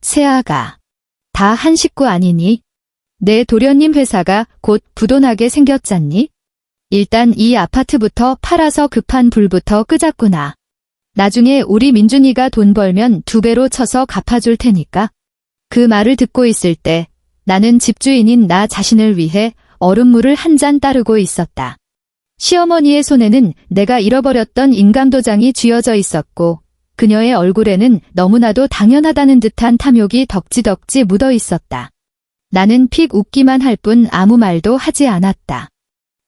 세아가. 다 한 식구 아니니? 내 도련님 회사가 곧 부도나게 생겼잖니? 일단 이 아파트부터 팔아서 급한 불부터 끄자꾸나. 나중에 우리 민준이가 돈 벌면 2배로 쳐서 갚아줄 테니까. 그 말을 듣고 있을 때 나는 집주인인 나 자신을 위해 얼음물을 한 잔 따르고 있었다. 시어머니의 손에는 내가 잃어버렸던 인감도장이 쥐어져 있었고 그녀의 얼굴에는 너무나도 당연하다는 듯한 탐욕이 덕지덕지 묻어 있었다. 나는 픽 웃기만 할 뿐 아무 말도 하지 않았다.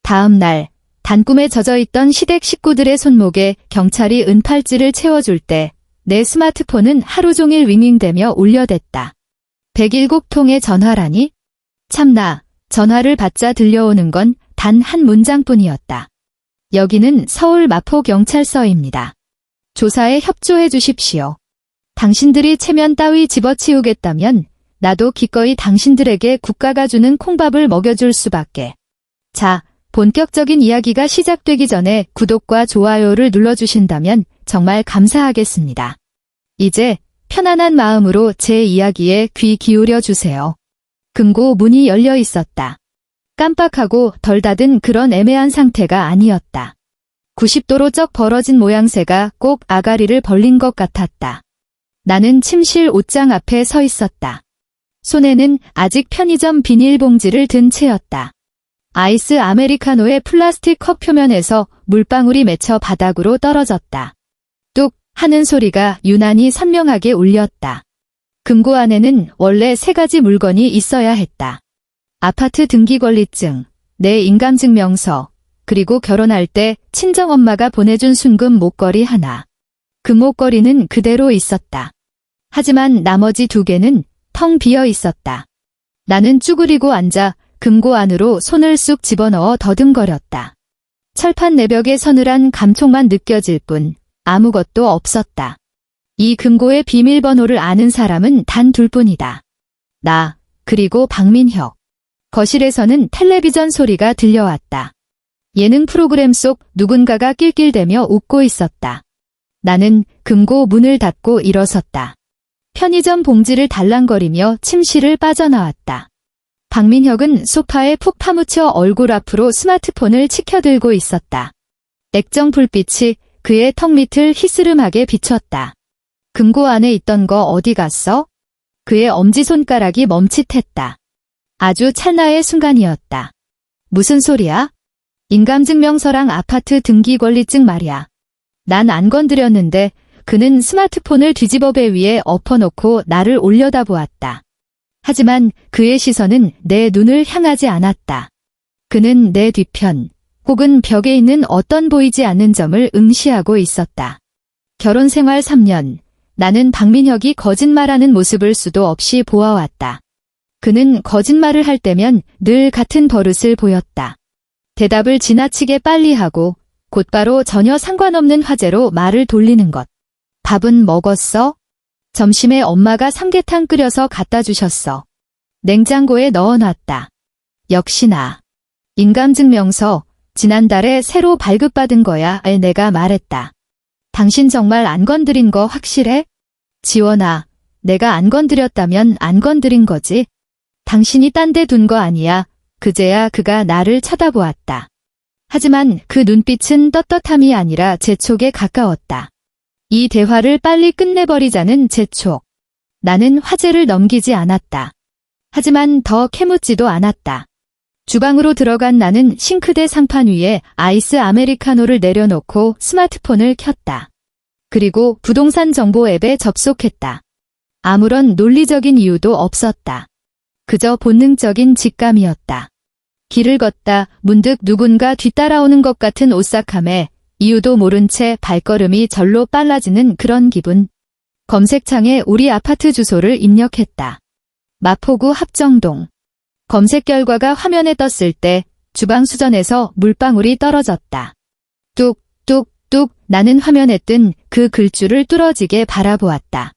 다음 날 단꿈에 젖어있던 시댁 식구들의 손목에 경찰이 은팔찌를 채워줄 때 내 스마트폰은 하루 종일 윙윙대며 울려댔다. 107통의 전화라니? 참나, 전화를 받자 들려오는 건 단 한 문장뿐이었다. 여기는 서울 마포경찰서입니다. 조사에 협조해 주십시오. 당신들이 체면 따위 집어치우겠다면 나도 기꺼이 당신들에게 국가가 주는 콩밥을 먹여줄 수밖에. 자, 본격적인 이야기가 시작되기 전에 구독과 좋아요를 눌러주신다면 정말 감사하겠습니다. 이제 편안한 마음으로 제 이야기에 귀 기울여 주세요. 금고 문이 열려 있었다. 깜빡하고 덜 닫은 그런 애매한 상태가 아니었다. 90도로 쩍 벌어진 모양새가 꼭 아가리를 벌린 것 같았다. 나는 침실 옷장 앞에 서 있었다. 손에는 아직 편의점 비닐봉지를 든 채였다. 아이스 아메리카노의 플라스틱 컵 표면에서 물방울이 맺혀 바닥으로 떨어졌다. 뚝 하는 소리가 유난히 선명하게 울렸다. 금고 안에는 원래 3가지 물건이 있어야 했다. 아파트 등기권리증, 내 인감증명서, 그리고 결혼할 때 친정엄마가 보내준 순금 목걸이 하나. 그 목걸이는 그대로 있었다. 하지만 나머지 2개는 텅 비어 있었다. 나는 쭈그리고 앉아 금고 안으로 손을 쑥 집어넣어 더듬거렸다. 철판 내벽에 서늘한 감촉만 느껴질 뿐 아무것도 없었다. 이 금고의 비밀번호를 아는 사람은 단 2뿐이다. 나, 그리고 박민혁. 거실에서는 텔레비전 소리가 들려왔다. 예능 프로그램 속 누군가가 낄낄대며 웃고 있었다. 나는 금고 문을 닫고 일어섰다. 편의점 봉지를 달랑거리며 침실을 빠져나왔다. 박민혁은 소파에 푹 파묻혀 얼굴 앞으로 스마트폰을 치켜들고 있었다. 액정 불빛이 그의 턱 밑을 희스름하게 비췄다. 금고 안에 있던 거 어디 갔어? 그의 엄지손가락이 멈칫했다. 아주 찰나의 순간이었다. 무슨 소리야? 인감증명서랑 아파트 등기권리증 말이야. 난 안 건드렸는데 그는 스마트폰을 뒤집어 배 위에 엎어놓고 나를 올려다보았다. 하지만 그의 시선은 내 눈을 향하지 않았다. 그는 내 뒤편 혹은 벽에 있는 어떤 보이지 않는 점을 응시하고 있었다. 결혼 생활 3년, 나는 박민혁이 거짓말하는 모습을 수도 없이 보아왔다. 그는 거짓말을 할 때면 늘 같은 버릇을 보였다. 대답을 지나치게 빨리 하고 곧바로 전혀 상관없는 화제로 말을 돌리는 것. 밥은 먹었어? 점심에 엄마가 삼계탕 끓여서 갖다 주셨어. 냉장고에 넣어놨다. 역시나. 인감증명서, 지난달에 새로 발급받은 거야. 내가 말했다. 당신 정말 안 건드린 거 확실해? 지원아, 내가 안 건드렸다면 안 건드린 거지. 당신이 딴 데 둔 거 아니야. 그제야 그가 나를 쳐다보았다. 하지만 그 눈빛은 떳떳함이 아니라 재촉에 가까웠다. 이 대화를 빨리 끝내버리자는 재촉. 나는 화제를 넘기지 않았다. 하지만 더 캐묻지도 않았다. 주방으로 들어간 나는 싱크대 상판 위에 아이스 아메리카노를 내려놓고 스마트폰을 켰다. 그리고 부동산 정보 앱에 접속했다. 아무런 논리적인 이유도 없었다. 그저 본능적인 직감이었다. 길을 걷다 문득 누군가 뒤따라오는 것 같은 오싹함에 이유도 모른 채 발걸음이 절로 빨라지는 그런 기분. 검색창에 우리 아파트 주소를 입력했다. 마포구 합정동. 검색 결과가 화면에 떴을 때 주방 수전에서 물방울이 떨어졌다. 뚝, 뚝, 뚝 나는 화면에 뜬 그 글줄을 뚫어지게 바라보았다.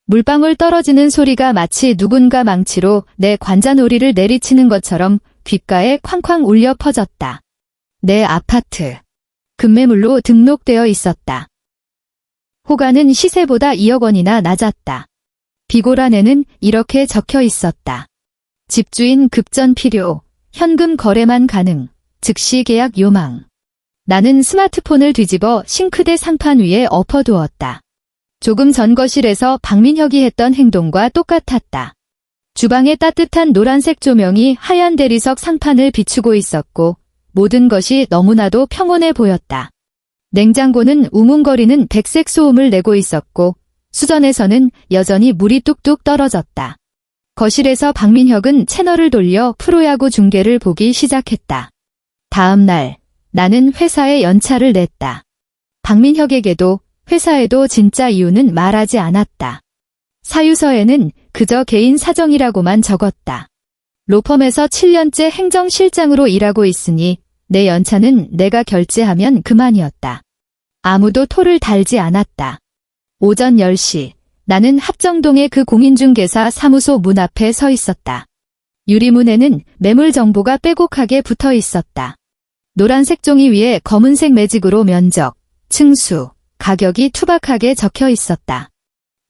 물방울 떨어지는 소리가 마치 누군가 망치로 내 관자놀이를 내리치는 것처럼 귓가에 쾅쾅 울려 퍼졌다. 내 아파트. 급매물로 등록되어 있었다. 호가는 시세보다 2억 원이나 낮았다. 비고란에는 이렇게 적혀 있었다. 집주인 급전 필요, 현금 거래만 가능, 즉시 계약 요망. 나는 스마트폰을 뒤집어 싱크대 상판 위에 엎어두었다. 조금 전 거실에서 박민혁이 했던 행동과 똑같았다. 주방의 따뜻한 노란색 조명이 하얀 대리석 상판을 비추고 있었고 모든 것이 너무나도 평온해 보였다. 냉장고는 우뭉거리는 백색 소음을 내고 있었고 수전에서는 여전히 물이 뚝뚝 떨어졌다. 거실에서 박민혁은 채널을 돌려 프로야구 중계를 보기 시작했다. 다음 날 나는 회사에 연차를 냈다. 박민혁에게도 회사에도 진짜 이유는 말하지 않았다. 사유서에는 그저 개인 사정이라고만 적었다. 로펌에서 7년째 행정실장으로 일하고 있으니 내 연차는 내가 결제하면 그만이었다. 아무도 토를 달지 않았다. 오전 10시 나는 합정동의 그 공인중개사 사무소 문 앞에 서 있었다. 유리문에는 매물 정보가 빼곡하게 붙어 있었다. 노란색 종이 위에 검은색 매직으로 면적, 층수, 가격이 투박하게 적혀 있었다.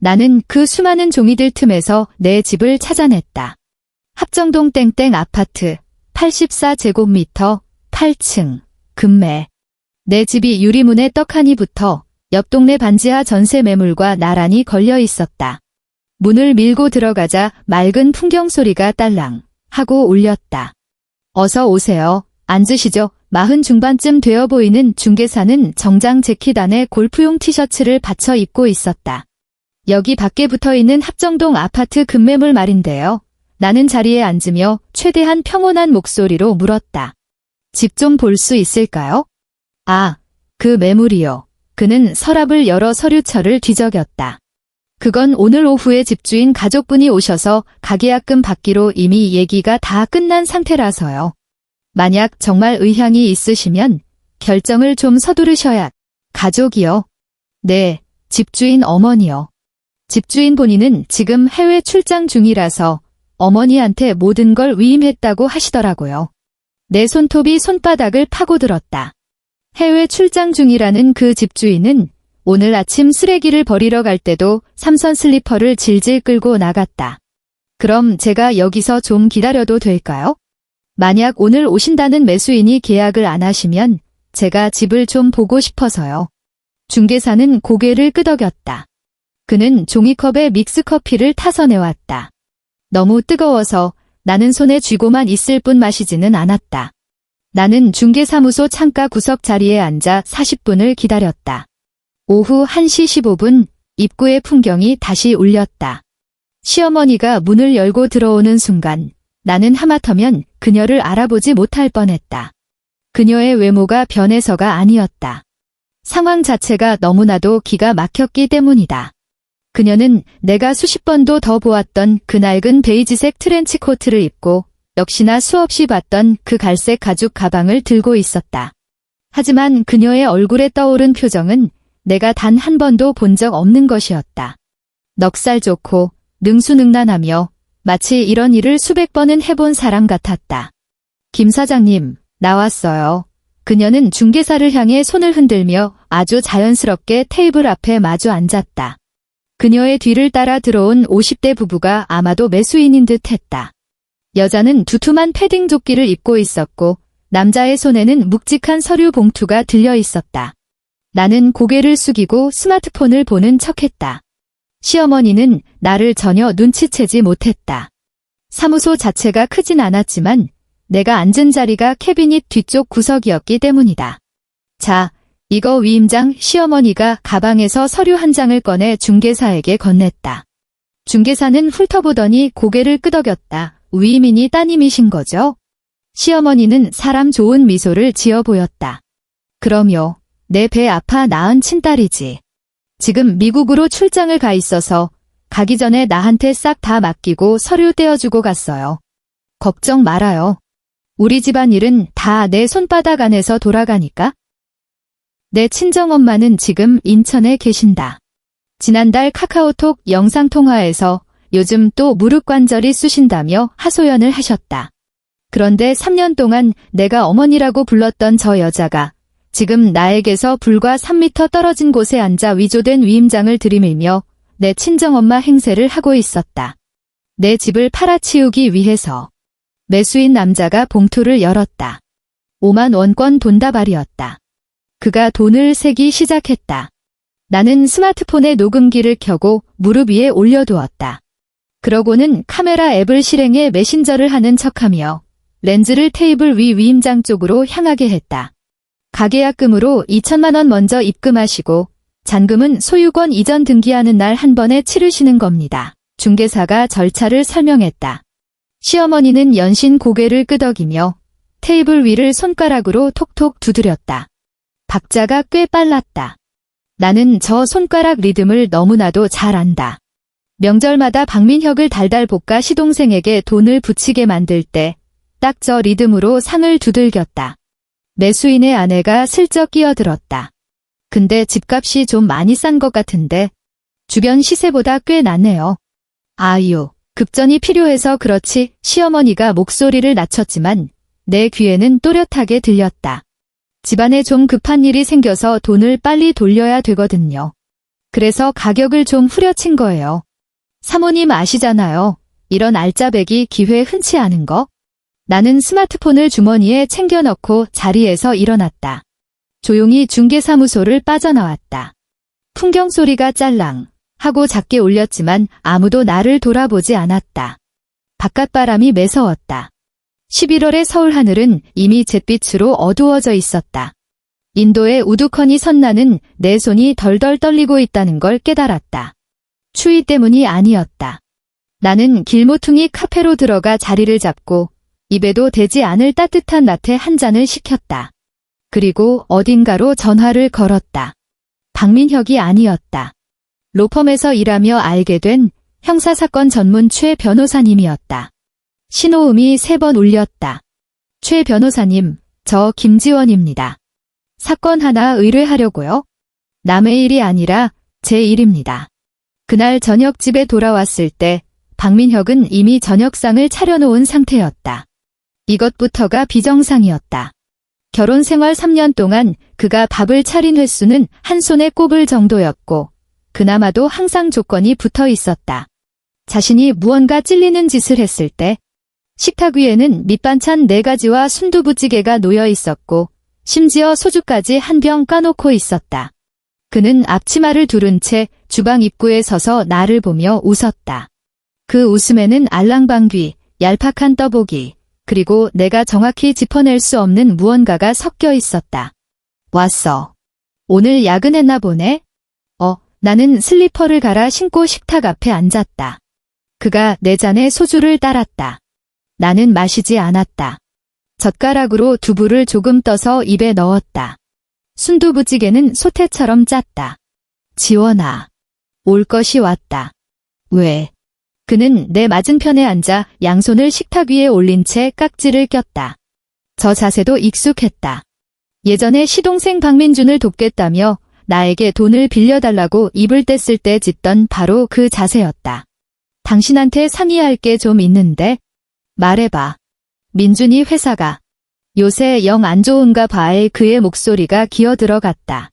나는 그 수많은 종이들 틈에서 내 집을 찾아냈다. 합정동 땡땡 아파트, 84제곱미터, 8층, 금매. 내 집이 유리문에 떡하니 붙어 옆 동네 반지하 전세 매물과 나란히 걸려 있었다. 문을 밀고 들어가자 맑은 풍경 소리가 딸랑 하고 울렸다. 어서 오세요. 앉으시죠. 40 중반쯤 되어 보이는 중개사는 정장 재킷 안에 골프용 티셔츠를 받쳐 입고 있었다. 여기 밖에 붙어있는 합정동 아파트 급매물 말인데요. 나는 자리에 앉으며 최대한 평온한 목소리로 물었다. 집 좀 볼 수 있을까요? 아, 그 매물이요. 그는 서랍을 열어 서류철을 뒤적였다. 그건 오늘 오후에 집주인 가족분이 오셔서 가계약금 받기로 이미 얘기가 다 끝난 상태라서요. 만약 정말 의향이 있으시면 결정을 좀 서두르셔야. 가족이요? 네, 집주인 어머니요. 집주인 본인은 지금 해외 출장 중이라서 어머니한테 모든 걸 위임했다고 하시더라고요. 내 손톱이 손바닥을 파고들었다. 해외 출장 중이라는 그 집주인은 오늘 아침 쓰레기를 버리러 갈 때도 삼선 슬리퍼를 질질 끌고 나갔다. 그럼 제가 여기서 좀 기다려도 될까요? 만약 오늘 오신다는 매수인이 계약을 안 하시면 제가 집을 좀 보고 싶어서요. 중개사는 고개를 끄덕였다. 그는 종이컵에 믹스커피를 타서 내왔다. 너무 뜨거워서 나는 손에 쥐고만 있을 뿐 마시지는 않았다. 나는 중개사무소 창가 구석 자리에 앉아 40분을 기다렸다. 오후 1시 15분 입구의 풍경이 다시 울렸다. 시어머니가 문을 열고 들어오는 순간 나는 하마터면 그녀를 알아보지 못할 뻔했다. 그녀의 외모가 변해서가 아니었다. 상황 자체가 너무나도 기가 막혔기 때문이다. 그녀는 내가 수십 번도 더 보았던 그 낡은 베이지색 트렌치 코트를 입고 역시나 수없이 봤던 그 갈색 가죽 가방을 들고 있었다. 하지만 그녀의 얼굴에 떠오른 표정은 내가 단 한 번도 본 적 없는 것이었다. 넉살 좋고 능수능란하며 마치 이런 일을 수백 번은 해본 사람 같았다. 김 사장님, 나왔어요. 그녀는 중개사를 향해 손을 흔들며 아주 자연스럽게 테이블 앞에 마주 앉았다. 그녀의 뒤를 따라 들어온 50대 부부가 아마도 매수인인 듯 했다. 여자는 두툼한 패딩 조끼를 입고 있었고 남자의 손에는 묵직한 서류 봉투가 들려 있었다. 나는 고개를 숙이고 스마트폰을 보는 척했다. 시어머니는 나를 전혀 눈치채지 못했다. 사무소 자체가 크진 않았지만 내가 앉은 자리가 캐비닛 뒤쪽 구석이었기 때문이다. 자, 이거 위임장. 시어머니가 가방에서 서류 한 장을 꺼내 중개사에게 건넸다. 중개사는 훑어보더니 고개를 끄덕였다. 위임인이 따님이신 거죠? 시어머니는 사람 좋은 미소를 지어 보였다. 그럼요. 내 배 아파 낳은 친딸이지. 지금 미국으로 출장을 가 있어서 가기 전에 나한테 싹 다 맡기고 서류 떼어주고 갔어요. 걱정 말아요. 우리 집안 일은 다 내 손바닥 안에서 돌아가니까. 내 친정엄마는 지금 인천에 계신다. 지난달 카카오톡 영상통화에서 요즘 또 무릎 관절이 쑤신다며 하소연을 하셨다. 그런데 3년 동안 내가 어머니라고 불렀던 저 여자가 지금 나에게서 불과 3m 떨어진 곳에 앉아 위조된 위임장을 들이밀며 내 친정엄마 행세를 하고 있었다. 내 집을 팔아치우기 위해서. 매수인 남자가 봉투를 열었다. 5만 원권 돈다발이었다. 그가 돈을 세기 시작했다. 나는 스마트폰에 녹음기를 켜고 무릎 위에 올려두었다. 그러고는 카메라 앱을 실행해 메신저를 하는 척하며 렌즈를 테이블 위 위임장 쪽으로 향하게 했다. 가계약금으로 2천만 원 먼저 입금하시고 잔금은 소유권 이전 등기하는 날 한 번에 치르시는 겁니다. 중개사가 절차를 설명했다. 시어머니는 연신 고개를 끄덕이며 테이블 위를 손가락으로 톡톡 두드렸다. 박자가 꽤 빨랐다. 나는 저 손가락 리듬을 너무나도 잘 안다. 명절마다 박민혁을 달달 볶아 시동생에게 돈을 붙이게 만들 때 딱 저 리듬으로 상을 두들겼다. 매수인의 아내가 슬쩍 끼어들었다. 근데 집값이 좀 많이 싼 것 같은데 주변 시세보다 꽤 낫네요. 아유, 급전이 필요해서 그렇지. 시어머니가 목소리를 낮췄지만 내 귀에는 또렷하게 들렸다. 집안에 좀 급한 일이 생겨서 돈을 빨리 돌려야 되거든요. 그래서 가격을 좀 후려친 거예요. 사모님 아시잖아요. 이런 알짜배기 기회 흔치 않은 거. 나는 스마트폰을 주머니에 챙겨 넣고 자리에서 일어났다. 조용히 중개사무소를 빠져나왔다. 풍경 소리가 짤랑 하고 작게 울렸지만 아무도 나를 돌아보지 않았다. 바깥바람이 매서웠다. 11월의 서울 하늘은 이미 잿빛으로 어두워져 있었다. 인도의 우두커니 선나는 내 손이 덜덜 떨리고 있다는 걸 깨달았다. 추위 때문이 아니었다. 나는 길모퉁이 카페로 들어가 자리를 잡고 입에도 대지 않을 따뜻한 라테 한 잔을 시켰다. 그리고 어딘가로 전화를 걸었다. 박민혁이 아니었다. 로펌에서 일하며 알게 된 형사사건 전문 최 변호사님이었다. 신호음이 3번 울렸다. 최 변호사님, 저 김지원입니다. 사건 하나 의뢰하려고요. 남의 일이 아니라 제 일입니다. 그날 저녁 집에 돌아왔을 때 박민혁은 이미 저녁상을 차려놓은 상태였다. 이것부터가 비정상이었다. 결혼 생활 3년 동안 그가 밥을 차린 횟수는 한 손에 꼽을 정도였고 그나마도 항상 조건이 붙어 있었다. 자신이 무언가 찔리는 짓을 했을 때 식탁 위에는 밑반찬 4가지와 순두부찌개가 놓여 있었고 심지어 소주까지 한 병 까놓고 있었다. 그는 앞치마를 두른 채 주방 입구에 서서 나를 보며 웃었다. 그 웃음에는 알랑방귀, 얄팍한 떠보기, 그리고 내가 정확히 짚어낼 수 없는 무언가가 섞여 있었다. 왔어. 오늘 야근했나 보네? 나는 슬리퍼를 갈아 신고 식탁 앞에 앉았다. 그가 내 잔에 소주를 따랐다. 나는 마시지 않았다. 젓가락으로 두부를 조금 떠서 입에 넣었다. 순두부찌개는 소태처럼 짰다. 지원아. 올 것이 왔다. 왜? 그는 내 맞은편에 앉아 양손을 식탁 위에 올린 채 깍지를 꼈다. 저 자세도 익숙했다. 예전에 시동생 박민준을 돕겠다며 나에게 돈을 빌려달라고 입을 뗐을 때 짓던 바로 그 자세였다. 당신한테 상의할 게 좀 있는데? 말해봐. 민준이 회사가 요새 영 안 좋은가 봐에 그의 목소리가 기어 들어갔다.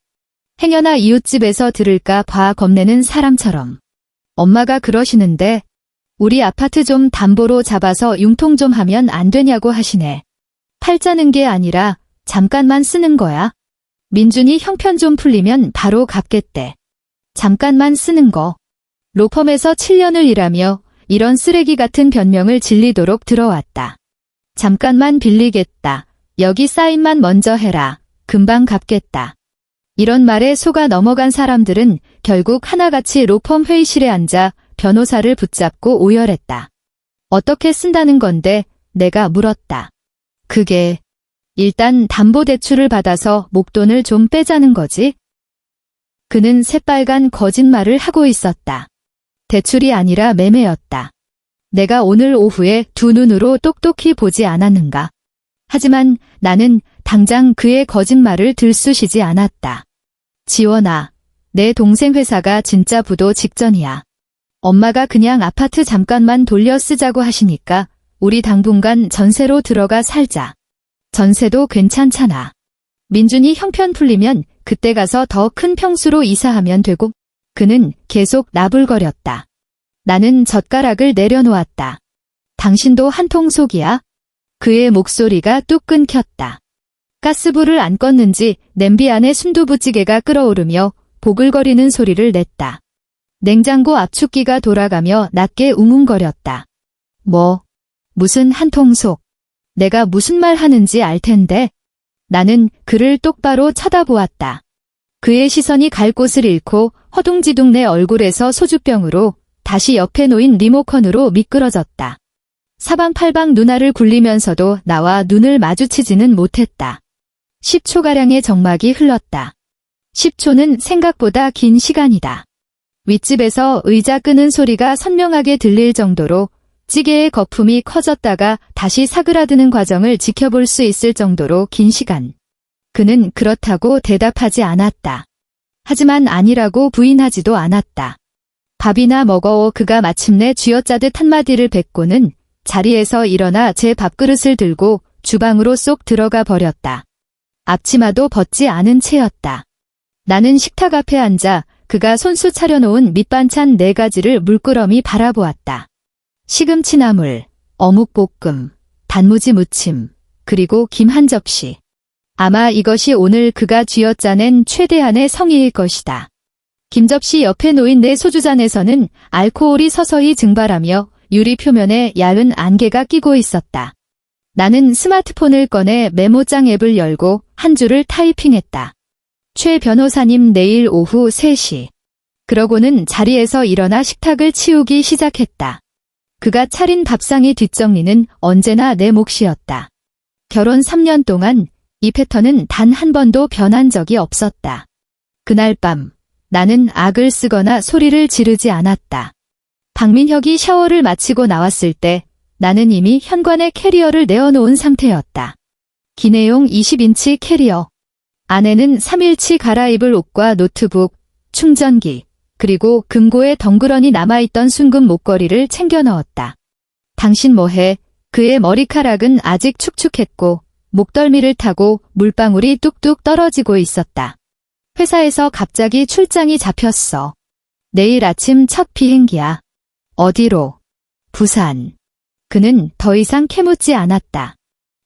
행여나 이웃집에서 들을까 봐 겁내는 사람처럼. 엄마가 그러시는데 우리 아파트 좀 담보로 잡아서 융통 좀 하면 안 되냐고 하시네. 팔자는 게 아니라 잠깐만 쓰는 거야. 민준이 형편 좀 풀리면 바로 갚겠대. 잠깐만 쓰는 거. 로펌에서 7년을 일하며 이런 쓰레기 같은 변명을 질리도록 들어왔다. 잠깐만 빌리겠다. 여기 사인만 먼저 해라. 금방 갚겠다. 이런 말에 속아 넘어간 사람들은 결국 하나같이 로펌 회의실에 앉아 변호사를 붙잡고 오열했다. 어떻게 쓴다는 건데? 내가 물었다. 그게 일단 담보대출을 받아서 목돈을 좀 빼자는 거지? 그는 새빨간 거짓말을 하고 있었다. 대출이 아니라 매매였다. 내가 오늘 오후에 두 눈으로 똑똑히 보지 않았는가. 하지만 나는 당장 그의 거짓말을 들쑤시지 않았다. 지원아, 내 동생 회사가 진짜 부도 직전이야. 엄마가 그냥 아파트 잠깐만 돌려 쓰자고 하시니까 우리 당분간 전세로 들어가 살자. 전세도 괜찮잖아. 민준이 형편 풀리면 그때 가서 더 큰 평수로 이사하면 되고 그는 계속 나불거렸다. 나는 젓가락을 내려놓았다. 당신도 한통속이야? 그의 목소리가 뚝 끊겼다. 가스불을 안 껐는지 냄비 안에 순두부찌개가 끓어오르며 보글거리는 소리를 냈다. 냉장고 압축기가 돌아가며 낮게 웅웅거렸다. 무슨 한통속. 내가 무슨 말 하는지 알 텐데. 나는 그를 똑바로 쳐다보았다. 그의 시선이 갈 곳을 잃고 허둥지둥 내 얼굴에서 소주병으로 다시 옆에 놓인 리모컨으로 미끄러졌다. 사방팔방 눈알을 굴리면서도 나와 눈을 마주치지는 못했다. 10초가량의 정막이 흘렀다. 10초는 생각보다 긴 시간이다. 윗집에서 의자 끄는 소리가 선명하게 들릴 정도로 찌개의 거품이 커졌다가 다시 사그라드는 과정을 지켜볼 수 있을 정도로 긴 시간. 그는 그렇다고 대답하지 않았다. 하지만 아니라고 부인하지도 않았다. 밥이나 먹어. 그가 마침내 쥐어짜듯 한마디를 뱉고는 자리에서 일어나 제 밥그릇을 들고 주방으로 쏙 들어가 버렸다. 앞치마도 벗지 않은 채였다. 나는 식탁 앞에 앉아 그가 손수 차려놓은 밑반찬 4가지를 물끄러미 바라보았다. 시금치나물, 어묵볶음, 단무지 무침, 그리고 김 한 접시. 아마 이것이 오늘 그가 쥐어짜낸 최대한의 성의일 것이다. 김접시 옆에 놓인 내 소주잔에서는 알코올이 서서히 증발하며 유리 표면에 야은 안개가 끼고 있었다. 나는 스마트폰을 꺼내 메모장 앱을 열고 한 줄을 타이핑했다. 최 변호사님 내일 오후 3시. 그러고는 자리에서 일어나 식탁을 치우기 시작했다. 그가 차린 밥상의 뒷정리는 언제나 내 몫이었다. 결혼 3년 동안 이 패턴은 단 한 번도 변한 적이 없었다. 그날 밤 나는 악을 쓰거나 소리를 지르지 않았다. 박민혁이 샤워를 마치고 나왔을 때 나는 이미 현관에 캐리어를 내어놓은 상태였다. 기내용 20인치 캐리어. 안에는 3일치 갈아입을 옷과 노트북, 충전기, 그리고 금고에 덩그러니 남아있던 순금 목걸이를 챙겨 넣었다. 당신 뭐해? 그의 머리카락은 아직 축축했고 목덜미를 타고 물방울이 뚝뚝 떨어지고 있었다. 회사에서 갑자기 출장이 잡혔어. 내일 아침 첫 비행기야. 어디로? 부산. 그는 더 이상 캐묻지 않았다.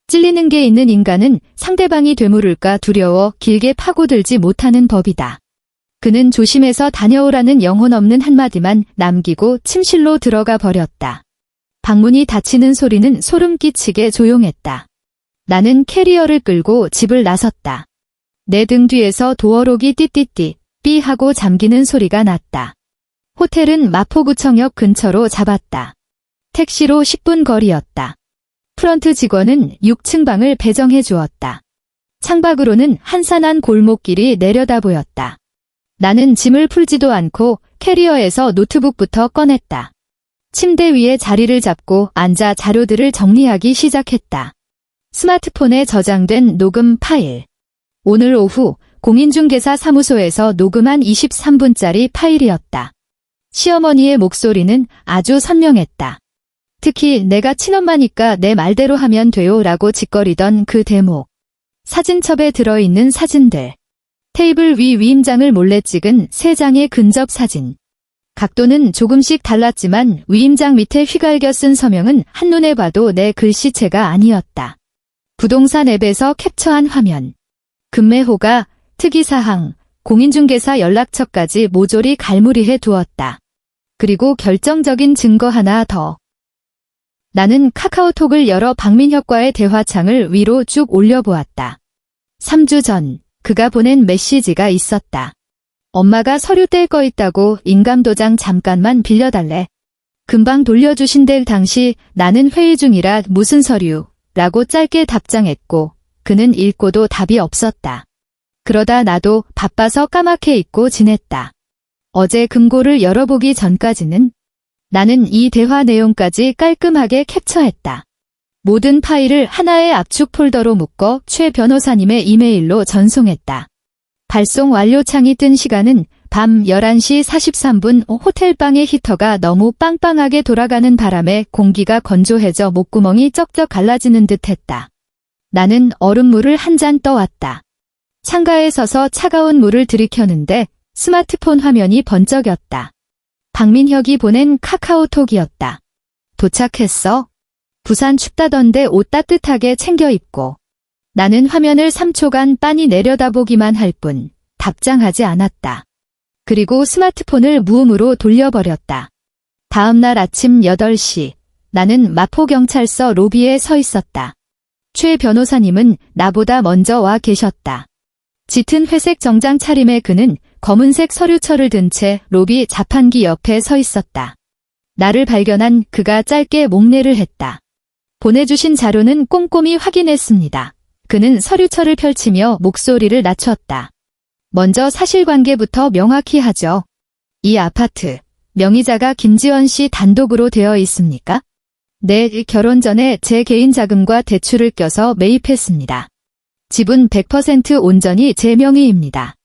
찔리는 게 있는 인간은 상대방이 되물을까 두려워 길게 파고들지 못하는 법이다. 그는 조심해서 다녀오라는 영혼 없는 한마디만 남기고 침실로 들어가 버렸다. 방문이 닫히는 소리는 소름 끼치게 조용했다. 나는 캐리어를 끌고 집을 나섰다. 내 등 뒤에서 도어록이 띠띠띠 삐 하고 잠기는 소리가 났다. 호텔은 마포구청역 근처로 잡았다. 택시로 10분 거리였다. 프런트 직원은 6층 방을 배정해 주었다. 창밖으로는 한산한 골목길이 내려다 보였다. 나는 짐을 풀지도 않고 캐리어에서 노트북부터 꺼냈다. 침대 위에 자리를 잡고 앉아 자료들을 정리하기 시작했다. 스마트폰에 저장된 녹음 파일. 오늘 오후 공인중개사 사무소에서 녹음한 23분짜리 파일이었다. 시어머니의 목소리는 아주 선명했다. 특히 내가 친엄마니까 내 말대로 하면 돼요 라고 짓거리던 그 대목. 사진첩에 들어있는 사진들. 테이블 위 위임장을 몰래 찍은 3장의 근접 사진. 각도는 조금씩 달랐지만 위임장 밑에 휘갈겨 쓴 서명은 한눈에 봐도 내 글씨체가 아니었다. 부동산 앱에서 캡처한 화면. 금매호가, 특이사항, 공인중개사 연락처까지 모조리 갈무리해 두었다. 그리고 결정적인 증거 하나 더. 나는 카카오톡을 열어 박민혁과의 대화창을 위로 쭉 올려보았다. 3주 전 그가 보낸 메시지가 있었다. 엄마가 서류 뗄 거 있다고 인감도장 잠깐만 빌려달래. 금방 돌려주신댈 당시 나는 회의 중이라 무슨 서류? 라고 짧게 답장했고 그는 읽고도 답이 없었다. 그러다 나도 바빠서 까맣게 잊고 지냈다. 어제 금고를 열어보기 전까지는 나는 이 대화 내용까지 깔끔하게 캡처했다. 모든 파일을 하나의 압축 폴더로 묶어 최 변호사님의 이메일로 전송했다. 발송 완료 창이 뜬 시간은 밤 11시 43분. 호텔방의 히터가 너무 빵빵하게 돌아가는 바람에 공기가 건조해져 목구멍이 쩍쩍 갈라지는 듯 했다. 나는 얼음물을 한 잔 떠왔다. 창가에 서서 차가운 물을 들이켰는데 스마트폰 화면이 번쩍였다. 박민혁이 보낸 카카오톡이었다. 도착했어? 부산 춥다던데 옷 따뜻하게 챙겨 입고. 나는 화면을 3초간 빤히 내려다보기만 할 뿐 답장하지 않았다. 그리고 스마트폰을 무음으로 돌려버렸다. 다음 날 아침 8시, 나는 마포경찰서 로비에 서 있었다. 최 변호사님은 나보다 먼저 와 계셨다. 짙은 회색 정장 차림의 그는 검은색 서류철을 든 채 로비 자판기 옆에 서 있었다. 나를 발견한 그가 짧게 목례를 했다. 보내주신 자료는 꼼꼼히 확인했습니다. 그는 서류철을 펼치며 목소리를 낮췄다. 먼저 사실관계부터 명확히 하죠. 이 아파트, 명의자가 김지원 씨 단독으로 되어 있습니까? 네, 결혼 전에 제 개인 자금과 대출을 껴서 매입했습니다. 지분 100% 온전히 제 명의입니다.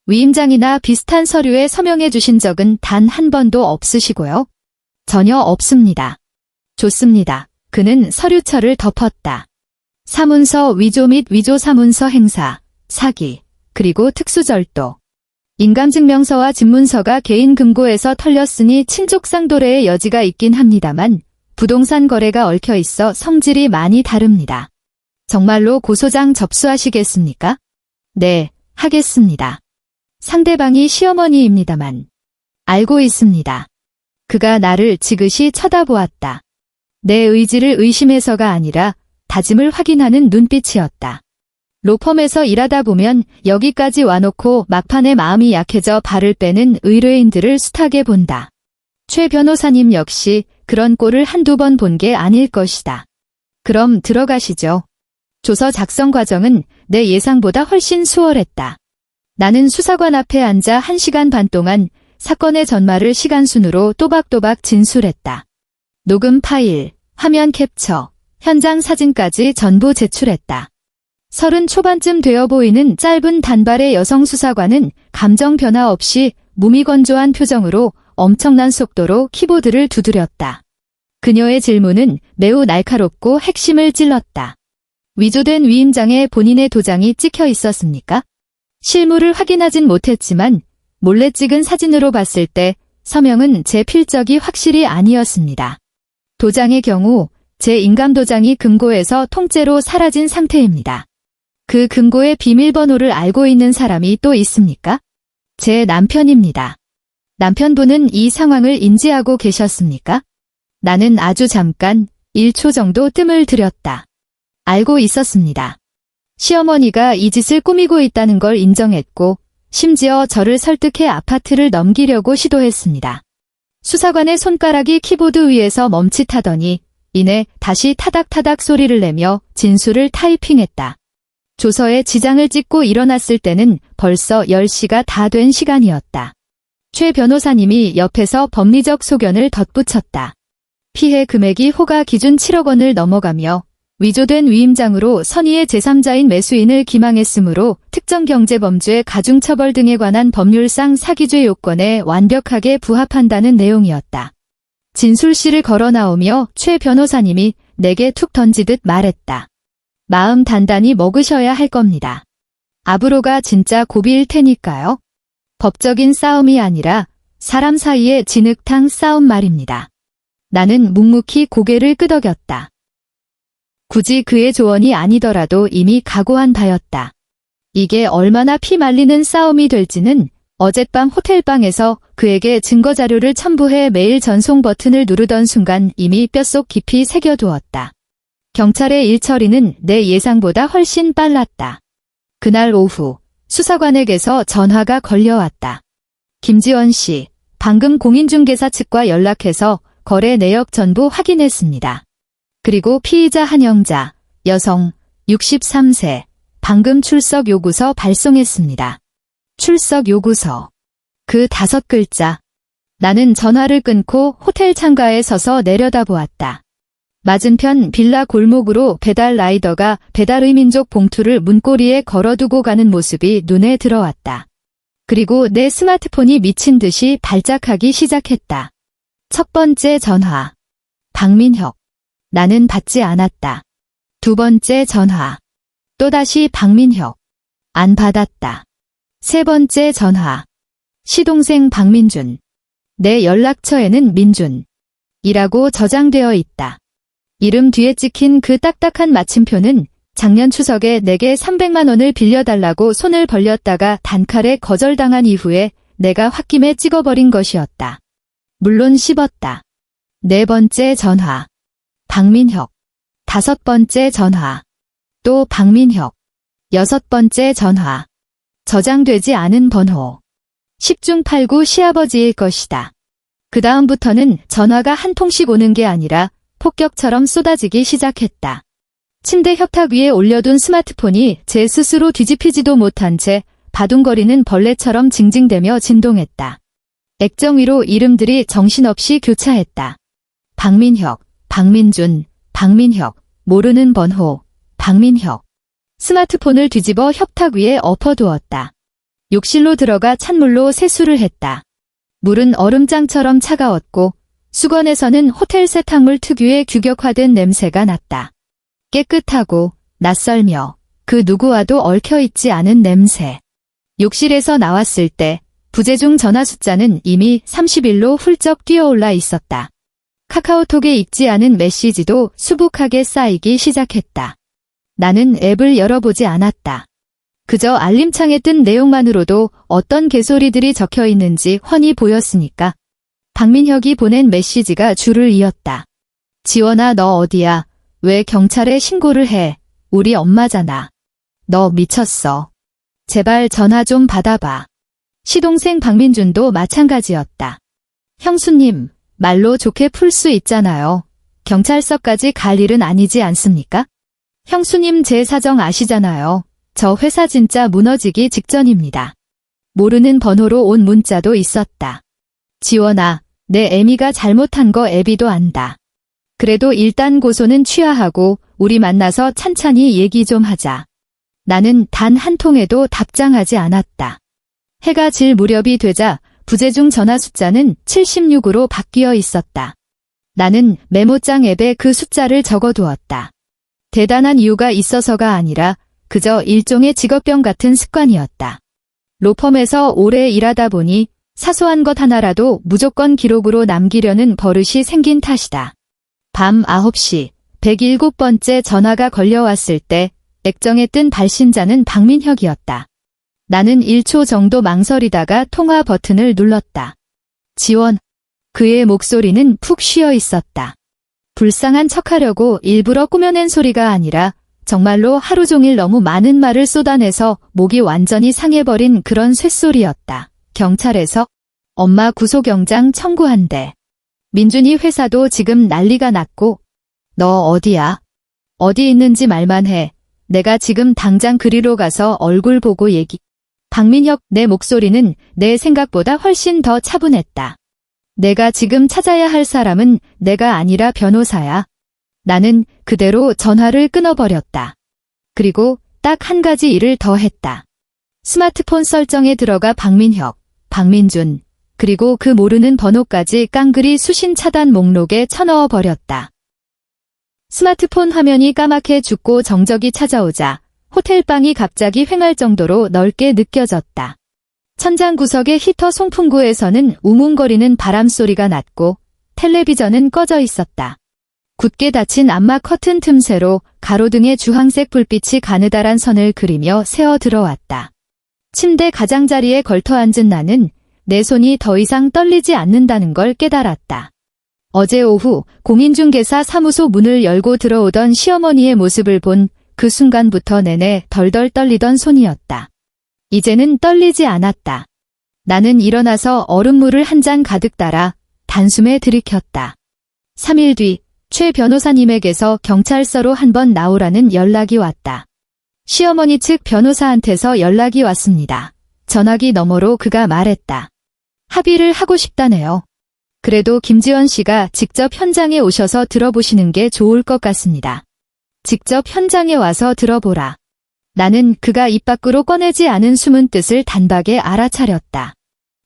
위임장이나 비슷한 서류에 서명해 주신 적은 단 한 번도 없으시고요. 전혀 없습니다. 좋습니다. 그는 서류철을 덮었다. 사문서 위조 및 위조 사문서 행사, 사기, 그리고 특수절도. 인감증명서와 집문서가 개인 금고에서 털렸으니 친족상도례의 여지가 있긴 합니다만 부동산 거래가 얽혀 있어 성질이 많이 다릅니다. 정말로 고소장 접수하시겠습니까? 네, 하겠습니다. 상대방이 시어머니입니다만. 알고 있습니다. 그가 나를 지그시 쳐다보았다. 내 의지를 의심해서가 아니라 다짐을 확인하는 눈빛이었다. 로펌에서 일하다 보면 여기까지 와놓고 막판에 마음이 약해져 발을 빼는 의뢰인들을 숱하게 본다. 최 변호사님 역시 그런 꼴을 한두 번 본 게 아닐 것이다. 그럼 들어가시죠. 조서 작성 과정은 내 예상보다 훨씬 수월했다. 나는 수사관 앞에 앉아 1시간 반 동안 사건의 전말을 시간순으로 또박또박 진술했다. 녹음 파일, 화면 캡처, 현장 사진까지 전부 제출했다. 30 초반쯤 되어 보이는 짧은 단발의 여성 수사관은 감정 변화 없이 무미건조한 표정으로 엄청난 속도로 키보드를 두드렸다. 그녀의 질문은 매우 날카롭고 핵심을 찔렀다. 위조된 위임장에 본인의 도장이 찍혀 있었습니까? 실물을 확인하진 못했지만 몰래 찍은 사진으로 봤을 때 서명은 제 필적이 확실히 아니었습니다. 도장의 경우 제 인감도장이 금고에서 통째로 사라진 상태입니다. 그 금고의 비밀번호를 알고 있는 사람이 또 있습니까? 제 남편입니다. 남편분은 이 상황을 인지하고 계셨습니까? 나는 아주 잠깐 1초 정도 뜸을 들였다. 알고 있었습니다. 시어머니가 이 짓을 꾸미고 있다는 걸 인정했고 심지어 저를 설득해 아파트를 넘기려고 시도했습니다. 수사관의 손가락이 키보드 위에서 멈칫하더니 이내 다시 타닥타닥 소리를 내며 진술을 타이핑했다. 조서에 지장을 찍고 일어났을 때는 벌써 10시가 다 된 시간이었다. 최 변호사님이 옆에서 법리적 소견을 덧붙였다. 피해 금액이 호가 기준 7억 원을 넘어가며 위조된 위임장으로 선의의 제3자인 매수인을 기망했으므로 특정경제범죄 가중처벌 등에 관한 법률상 사기죄 요건에 완벽하게 부합한다는 내용이었다. 진술실을 걸어 나오며 최 변호사님이 내게 툭 던지듯 말했다. 마음 단단히 먹으셔야 할 겁니다. 앞으로가 진짜 고비일 테니까요. 법적인 싸움이 아니라 사람 사이의 진흙탕 싸움 말입니다. 나는 묵묵히 고개를 끄덕였다. 굳이 그의 조언이 아니더라도 이미 각오한 바였다. 이게 얼마나 피 말리는 싸움이 될지는 어젯밤 호텔방에서 그에게 증거자료를 첨부해 메일 전송 버튼을 누르던 순간 이미 뼛속 깊이 새겨두었다. 경찰의 일처리는 내 예상보다 훨씬 빨랐다. 그날 오후 수사관에게서 전화가 걸려왔다. 김지원 씨, 방금 공인중개사 측과 연락해서 거래 내역 전부 확인했습니다. 그리고 피의자 한영자, 여성, 63세, 방금 출석 요구서 발송했습니다. 출석 요구서. 그 5글자. 나는 전화를 끊고 호텔 창가에 서서 내려다보았다. 맞은편 빌라 골목으로 배달 라이더가 배달의 민족 봉투를 문고리에 걸어두고 가는 모습이 눈에 들어왔다. 그리고 내 스마트폰이 미친 듯이 발작하기 시작했다. 첫 번째 전화. 박민혁. 나는 받지 않았다. 두 번째 전화. 또다시 박민혁. 안 받았다. 세 번째 전화. 시동생 박민준. 내 연락처에는 민준이라고 저장되어 있다. 이름 뒤에 찍힌 그 딱딱한 마침표는 작년 추석에 내게 300만 원을 빌려달라고 손을 벌렸다가 단칼에 거절당한 이후에 내가 홧김에 찍어버린 것이었다. 물론 씹었다. 4번째 전화. 박민혁. 5번째 전화. 또 박민혁. 6번째 전화. 저장되지 않은 번호. 10중 8구 시아버지일 것이다. 그 다음부터는 전화가 한 통씩 오는 게 아니라 폭격처럼 쏟아지기 시작했다. 침대 협탁 위에 올려둔 스마트폰이 제 스스로 뒤집히지도 못한 채 바둥거리는 벌레처럼 징징대며 진동했다. 액정 위로 이름들이 정신없이 교차했다. 박민혁, 박민준, 박민혁, 모르는 번호, 박민혁. 스마트폰을 뒤집어 협탁 위에 엎어두었다. 욕실로 들어가 찬물로 세수를 했다. 물은 얼음장처럼 차가웠고 수건에서는 호텔 세탁물 특유의 규격화된 냄새가 났다. 깨끗하고 낯설며 그 누구와도 얽혀있지 않은 냄새. 욕실에서 나왔을 때 부재중 전화 숫자는 이미 30일로 훌쩍 뛰어올라 있었다. 카카오톡에 읽지 않은 메시지도 수북하게 쌓이기 시작했다. 나는 앱을 열어보지 않았다. 그저 알림창에 뜬 내용만으로도 어떤 개소리들이 적혀 있는지 훤히 보였으니까. 박민혁이 보낸 메시지가 줄을 이었다. 지원아, 너 어디야? 왜 경찰에 신고를 해? 우리 엄마잖아. 너 미쳤어. 제발 전화 좀 받아봐. 시동생 박민준도 마찬가지였다. 형수님, 말로 좋게 풀 수 있잖아요. 경찰서까지 갈 일은 아니지 않습니까? 형수님 제 사정 아시잖아요. 저 회사 진짜 무너지기 직전입니다. 모르는 번호로 온 문자도 있었다. 지원아, 내 애미가 잘못한 거 애비도 안다. 그래도 일단 고소는 취하하고 우리 만나서 찬찬히 얘기 좀 하자. 나는 단 한 통에도 답장하지 않았다. 해가 질 무렵이 되자 부재중 전화 숫자는 76으로 바뀌어 있었다. 나는 메모장 앱에 그 숫자를 적어두었다. 대단한 이유가 있어서가 아니라 그저 일종의 직업병 같은 습관이었다. 로펌에서 오래 일하다 보니 사소한 것 하나라도 무조건 기록으로 남기려는 버릇이 생긴 탓이다. 밤 9시 107번째 전화가 걸려왔을 때 액정에 뜬 발신자는 박민혁이었다. 나는 1초 정도 망설이다가 통화 버튼을 눌렀다. 지원. 그의 목소리는 푹 쉬어 있었다. 불쌍한 척하려고 일부러 꾸며낸 소리가 아니라 정말로 하루 종일 너무 많은 말을 쏟아내서 목이 완전히 상해버린 그런 쇳소리였다. 경찰에서 엄마 구속영장 청구한대. 민준이 회사도 지금 난리가 났고. 너 어디야? 어디 있는지 말만 해. 내가 지금 당장 그리로 가서 얼굴 보고 얘기. 박민혁, 내 목소리는 내 생각보다 훨씬 더 차분했다. 내가 지금 찾아야 할 사람은 내가 아니라 변호사야. 나는 그대로 전화를 끊어버렸다. 그리고 딱 한 가지 일을 더 했다. 스마트폰 설정에 들어가 박민혁, 박민준, 그리고 그 모르는 번호까지 깡그리 수신 차단 목록에 쳐넣어 버렸다. 스마트폰 화면이 까맣게 죽고 정적이 찾아오자 호텔방이 갑자기 휑할 정도로 넓게 느껴졌다. 천장 구석의 히터 송풍구에서는 웅웅거리는 바람소리가 났고 텔레비전은 꺼져 있었다. 굳게 닫힌 암막 커튼 틈새로 가로등의 주황색 불빛이 가느다란 선을 그리며 새어 들어왔다. 침대 가장자리에 걸터 앉은 나는 내 손이 더 이상 떨리지 않는다는 걸 깨달았다. 어제 오후 공인중개사 사무소 문을 열고 들어오던 시어머니의 모습을 본 그 순간부터 내내 덜덜 떨리던 손이었다. 이제는 떨리지 않았다. 나는 일어나서 얼음물을 한 잔 가득 따라 단숨에 들이켰다. 3일 뒤 최 변호사님에게서 경찰서로 한번 나오라는 연락이 왔다. 시어머니 측 변호사한테서 연락이 왔습니다. 전화기 너머로 그가 말했다. 합의를 하고 싶다네요. 그래도 김지원 씨가 직접 현장에 오셔서 들어보시는 게 좋을 것 같습니다. 직접 현장에 와서 들어보라. 나는 그가 입 밖으로 꺼내지 않은 숨은 뜻을 단박에 알아차렸다.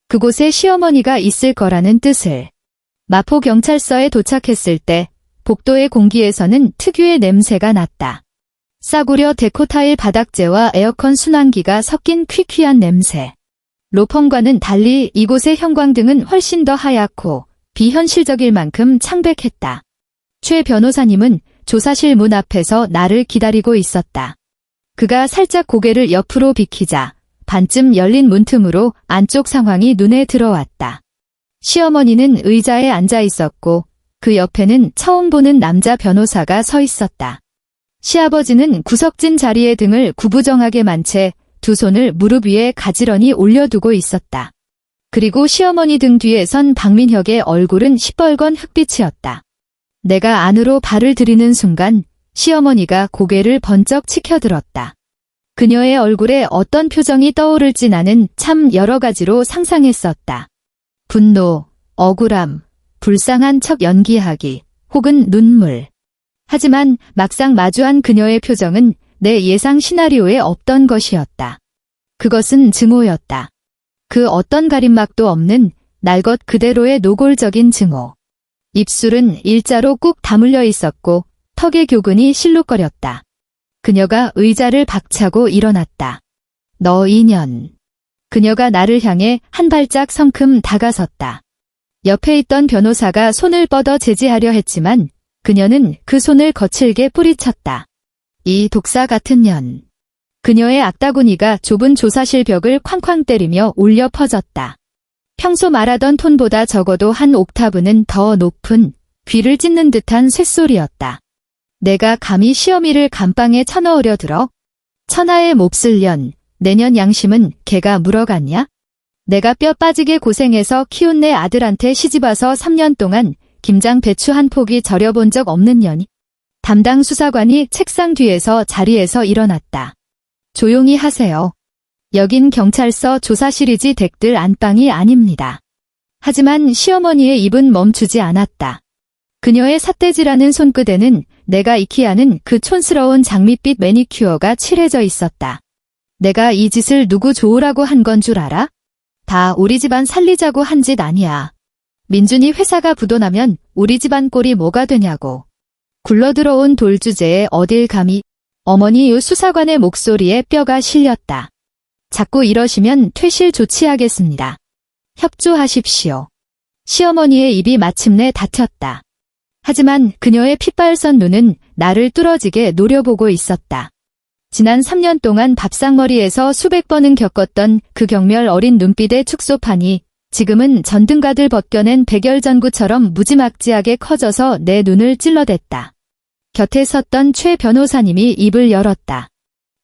그곳에 시어머니가 있을 거라는 뜻을. 마포경찰서에 도착했을 때 복도의 공기에서는 특유의 냄새가 났다. 싸구려 데코타일 바닥재와 에어컨 순환기가 섞인 퀴퀴한 냄새. 로펌과는 달리 이곳의 형광등은 훨씬 더 하얗고 비현실적일 만큼 창백했다. 최 변호사님은 조사실 문 앞에서 나를 기다리고 있었다. 그가 살짝 고개를 옆으로 비키자 반쯤 열린 문틈으로 안쪽 상황이 눈에 들어왔다. 시어머니는 의자에 앉아 있었고 그 옆에는 처음 보는 남자 변호사가 서 있었다. 시아버지는 구석진 자리에 등을 구부정하게 만 채 두 손을 무릎 위에 가지런히 올려두고 있었다. 그리고 시어머니 등 뒤에 선 박민혁의 얼굴은 시뻘건 흑빛이었다. 내가 안으로 발을 들이는 순간 시어머니가 고개를 번쩍 치켜들었다. 그녀의 얼굴에 어떤 표정이 떠오를지 나는 참 여러 가지로 상상했었다. 분노, 억울함, 불쌍한 척 연기하기, 혹은 눈물. 하지만 막상 마주한 그녀의 표정은 내 예상 시나리오에 없던 것이었다. 그것은 증오였다. 그 어떤 가림막도 없는 날 것 그대로의 노골적인 증오. 입술은 일자로 꾹 다물려 있었고 턱의 교근이 실룩거렸다. 그녀가 의자를 박차고 일어났다. 너 인연. 그녀가 나를 향해 한 발짝 성큼 다가섰다. 옆에 있던 변호사가 손을 뻗어 제지하려 했지만 그녀는 그 손을 거칠게 뿌리쳤다. 이 독사 같은 년. 그녀의 악다구니가 좁은 조사실 벽을 쾅쾅 때리며 울려 퍼졌다. 평소 말하던 톤보다 적어도 한 옥타브는 더 높은 귀를 찢는 듯한 쇳소리였다. 내가 감히 시어미를 감방에 쳐넣으려 들어? 천하의 몹쓸 년, 내년 양심은 걔가 물어갔냐? 내가 뼈 빠지게 고생해서 키운 내 아들한테 시집와서 3년 동안 김장 배추 한 포기 절여본 적 없는 년이? 담당 수사관이 책상 뒤에서 자리에서 일어났다. 조용히 하세요. 여긴 경찰서 조사실이지 댁들 안방이 아닙니다. 하지만 시어머니의 입은 멈추지 않았다. 그녀의 삿대질하는 손끝에는 내가 익히 아는 그 촌스러운 장밋빛 매니큐어가 칠해져 있었다. 내가 이 짓을 누구 좋으라고 한 건 줄 알아? 다 우리 집안 살리자고 한 짓 아니야. 민준이 회사가 부도나면 우리 집안 꼴이 뭐가 되냐고. 굴러들어온 돌주제에 어딜 감히. 어머니 유 수사관의 목소리에 뼈가 실렸다. 자꾸 이러시면 퇴실 조치하겠습니다. 협조하십시오. 시어머니의 입이 마침내 닫혔다. 하지만 그녀의 핏발선 눈은 나를 뚫어지게 노려보고 있었다. 지난 3년 동안 밥상머리에서 수백 번은 겪었던 그 경멸 어린 눈빛의 축소판이 지금은 전등가들 벗겨낸 백열전구처럼 무지막지하게 커져서 내 눈을 찔러댔다. 곁에 섰던 최 변호사님이 입을 열었다.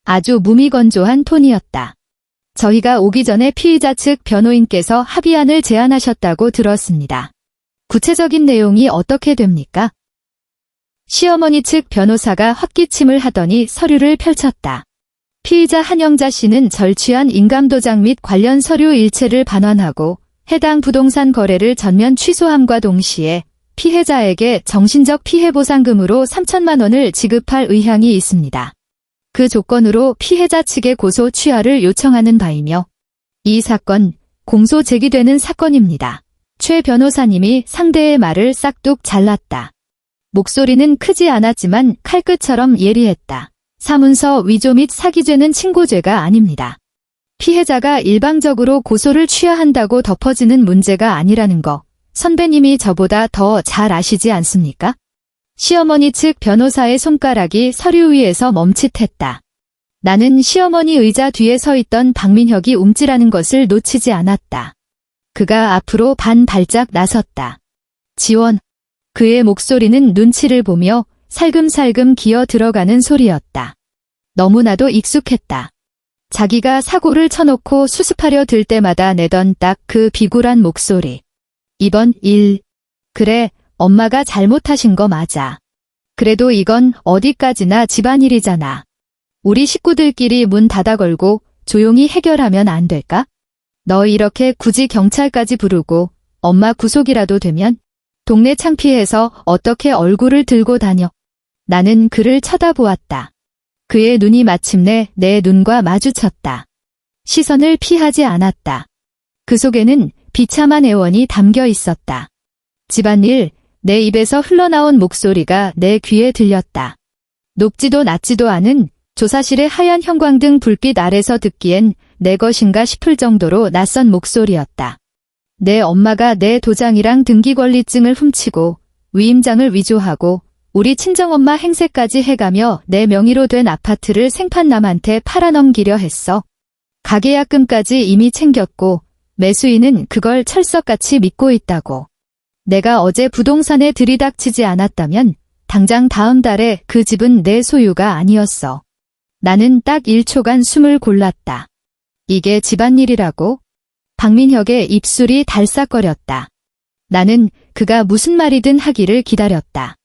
아주 무미건조한 톤이었다. 저희가 오기 전에 피의자 측 변호인께서 합의안을 제안하셨다고 들었습니다. 구체적인 내용이 어떻게 됩니까? 시어머니 측 변호사가 헛기침을 하더니 서류를 펼쳤다. 피의자 한영자 씨는 절취한 인감도장 및 관련 서류 일체를 반환하고 해당 부동산 거래를 전면 취소함과 동시에 피해자에게 정신적 피해보상금으로 3천만 원을 지급할 의향이 있습니다. 그 조건으로 피해자 측의 고소 취하를 요청하는 바이며 이 사건 공소 제기되는 사건입니다. 최 변호사님이 상대의 말을 싹둑 잘랐다. 목소리는 크지 않았지만 칼끝처럼 예리했다. 사문서 위조 및 사기죄는 친고죄가 아닙니다. 피해자가 일방적으로 고소를 취하한다고 덮어지는 문제가 아니라는 거 선배님이 저보다 더 잘 아시지 않습니까? 시어머니 측 변호사의 손가락이 서류 위에서 멈칫했다. 나는 시어머니 의자 뒤에 서 있던 박민혁이 움찔하는 것을 놓치지 않았다. 그가 앞으로 반 발짝 나섰다. 지원. 그의 목소리는 눈치를 보며 살금살금 기어 들어가는 소리였다. 너무나도 익숙했다. 자기가 사고를 쳐놓고 수습하려 들 때마다 내던 딱 그 비굴한 목소리. 이번 일. 그래, 엄마가 잘못하신 거 맞아. 그래도 이건 어디까지나 집안일이잖아. 우리 식구들끼리 문 닫아 걸고 조용히 해결하면 안 될까? 너 이렇게 굳이 경찰까지 부르고 엄마 구속이라도 되면 동네 창피해서 어떻게 얼굴을 들고 다녀. 나는 그를 쳐다보았다. 그의 눈이 마침내 내 눈과 마주쳤다. 시선을 피하지 않았다. 그 속에는 비참한 애원이 담겨 있었다. 집안일, 내 입에서 흘러나온 목소리가 내 귀에 들렸다. 높지도 낮지도 않은 조사실의 하얀 형광등 불빛 아래서 듣기엔 내 것인가 싶을 정도로 낯선 목소리였다. 내 엄마가 내 도장이랑 등기권리증을 훔치고 위임장을 위조하고 우리 친정엄마 행세까지 해가며 내 명의로 된 아파트를 생판남한테 팔아넘기려 했어. 가계약금까지 이미 챙겼고 매수인은 그걸 철석같이 믿고 있다고. 내가 어제 부동산에 들이닥치지 않았다면 당장 다음 달에 그 집은 내 소유가 아니었어. 나는 딱 1초간 숨을 골랐다. 이게 집안일이라고? 박민혁의 입술이 달싹거렸다. 나는 그가 무슨 말이든 하기를 기다렸다.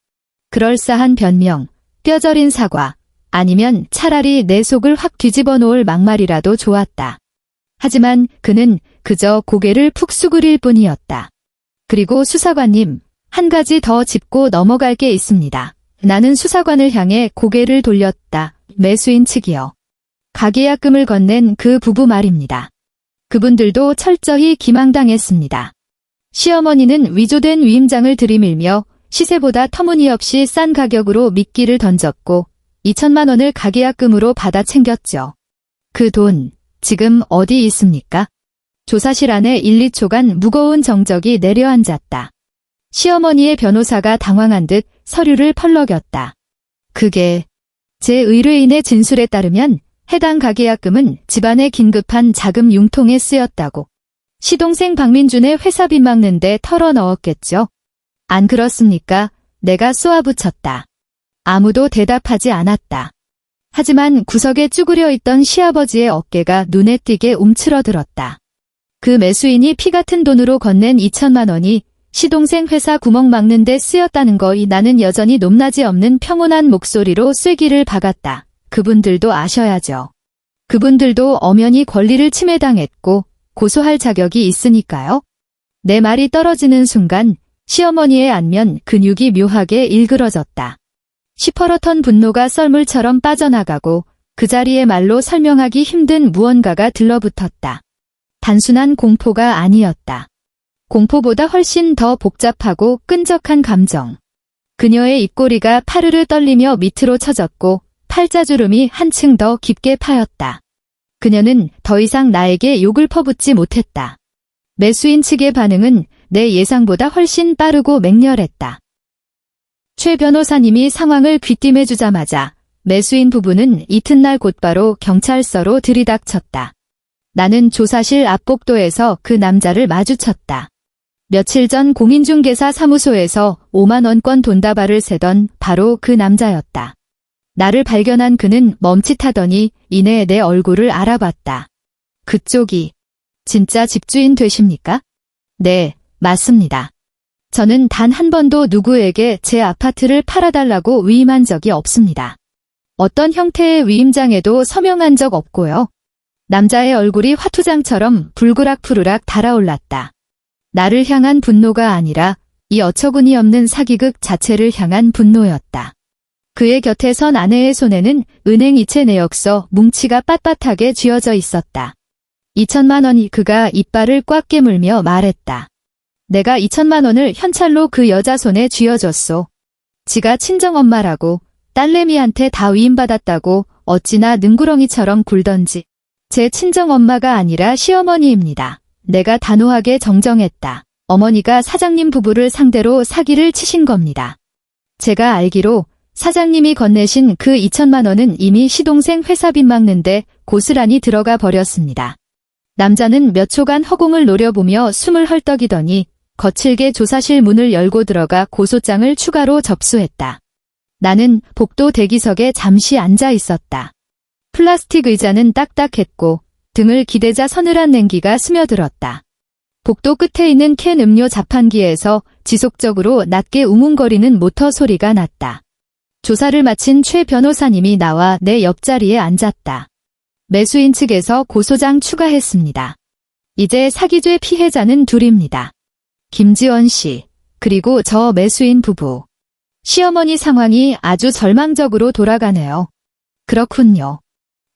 그럴싸한 변명, 뼈저린 사과, 아니면 차라리 내 속을 확 뒤집어 놓을 막말이라도 좋았다. 하지만 그는 그저 고개를 푹 수그릴 뿐이었다. 그리고 수사관님, 한 가지 더 짚고 넘어갈 게 있습니다. 나는 수사관을 향해 고개를 돌렸다. 매수인 측이요. 가계약금을 건넨 그 부부 말입니다. 그분들도 철저히 기망당했습니다. 시어머니는 위조된 위임장을 들이밀며 시세보다 터무니없이 싼 가격으로 미끼를 던졌고 2천만 원을 가계약금으로 받아 챙겼죠. 그 돈 지금 어디 있습니까? 조사실 안에 1, 2초간 무거운 정적이 내려앉았다. 시어머니의 변호사가 당황한 듯 서류를 펄럭였다. 그게 제 의뢰인의 진술에 따르면 해당 가계약금은 집안의 긴급한 자금 융통에 쓰였다고. 시동생 박민준의 회사 빚막는데 털어넣었겠죠. 안 그렇습니까? 내가 쏘아붙였다. 아무도 대답하지 않았다. 하지만 구석에 쭈그려 있던 시아버지의 어깨가 눈에 띄게 움츠러들었다. 그 매수인이 피 같은 돈으로 건넨 2천만 원이 시동생 회사 구멍 막는 데 쓰였다는 거이 나는 여전히 높낮이 없는 평온한 목소리로 쐐기를 박았다. 그분들도 아셔야죠. 그분들도 엄연히 권리를 침해당했고 고소할 자격이 있으니까요. 내 말이 떨어지는 순간 시어머니의 안면 근육이 묘하게 일그러졌다. 시퍼렇던 분노가 썰물처럼 빠져나가고 그 자리에 말로 설명하기 힘든 무언가가 들러붙었다. 단순한 공포가 아니었다. 공포보다 훨씬 더 복잡하고 끈적한 감정. 그녀의 입꼬리가 파르르 떨리며 밑으로 처졌고 팔자주름이 한층 더 깊게 파였다. 그녀는 더 이상 나에게 욕을 퍼붓지 못했다. 매수인 측의 반응은 내 예상보다 훨씬 빠르고 맹렬했다. 최 변호사님이 상황을 귀띔해주자마자 매수인 부부는 이튿날 곧바로 경찰서로 들이닥쳤다. 나는 조사실 앞복도에서 그 남자를 마주쳤다. 며칠 전 공인중개사 사무소에서 5만 원권 돈다발을 세던 바로 그 남자였다. 나를 발견한 그는 멈칫하더니 이내 내 얼굴을 알아봤다. 그쪽이 진짜 집주인 되십니까? 네, 맞습니다. 저는 단 한 번도 누구에게 제 아파트를 팔아달라고 위임한 적이 없습니다. 어떤 형태의 위임장에도 서명한 적 없고요. 남자의 얼굴이 화투장처럼 불그락푸르락 달아올랐다. 나를 향한 분노가 아니라 이 어처구니 없는 사기극 자체를 향한 분노였다. 그의 곁에 선 아내의 손에는 은행 이체 내역서 뭉치가 빳빳하게 쥐어져 있었다. 2천만 원이 그가 이빨을 꽉 깨물며 말했다. 내가 2천만 원을 현찰로 그 여자 손에 쥐어줬소. 지가 친정엄마라고 딸내미한테 다 위임받았다고 어찌나 능구렁이처럼 굴던지. 제 친정엄마가 아니라 시어머니입니다. 내가 단호하게 정정했다. 어머니가 사장님 부부를 상대로 사기를 치신 겁니다. 제가 알기로 사장님이 건네신 그 2천만 원은 이미 시동생 회사 빚막는데 고스란히 들어가 버렸습니다. 남자는 몇 초간 허공을 노려보며 숨을 헐떡이더니 거칠게 조사실 문을 열고 들어가 고소장을 추가로 접수했다. 나는 복도 대기석에 잠시 앉아 있었다. 플라스틱 의자는 딱딱했고 등을 기대자 서늘한 냉기가 스며들었다. 복도 끝에 있는 캔 음료 자판기에서 지속적으로 낮게 웅웅거리는 모터 소리가 났다. 조사를 마친 최 변호사님이 나와 내 옆자리에 앉았다. 매수인 측에서 고소장 추가했습니다. 이제 사기죄 피해자는 둘입니다. 김지원 씨, 그리고 저 매수인 부부. 시어머니 상황이 아주 절망적으로 돌아가네요. 그렇군요.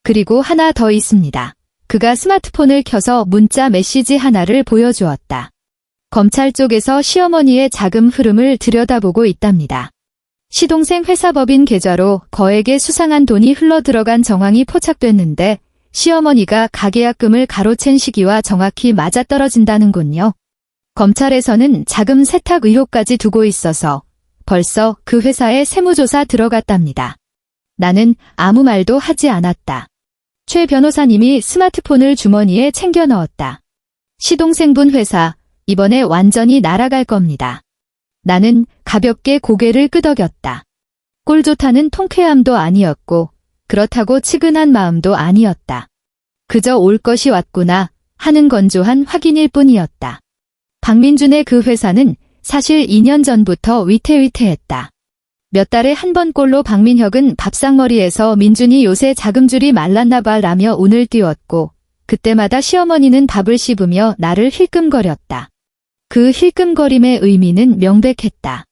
그리고 하나 더 있습니다. 그가 스마트폰을 켜서 문자 메시지 하나를 보여주었다. 검찰 쪽에서 시어머니의 자금 흐름을 들여다보고 있답니다. 시동생 회사법인 계좌로 거액의 수상한 돈이 흘러들어간 정황이 포착됐는데 시어머니가 가계약금을 가로챈 시기와 정확히 맞아떨어진다는군요. 검찰에서는 자금 세탁 의혹까지 두고 있어서 벌써 그 회사에 세무조사 들어갔답니다. 나는 아무 말도 하지 않았다. 최 변호사님이 스마트폰을 주머니에 챙겨 넣었다. 시동생분 회사, 이번에 완전히 날아갈 겁니다. 나는 가볍게 고개를 끄덕였다. 꼴 좋다는 통쾌함도 아니었고 그렇다고 측은한 마음도 아니었다. 그저 올 것이 왔구나 하는 건조한 확인일 뿐이었다. 박민준의 그 회사는 사실 2년 전부터 위태위태했다. 몇 달에 한 번 꼴로 박민혁은 밥상머리에서 민준이 요새 자금줄이 말랐나 봐 라며 운을 띄웠고 그때마다 시어머니는 밥을 씹으며 나를 힐끔거렸다. 그 힐끔거림의 의미는 명백했다.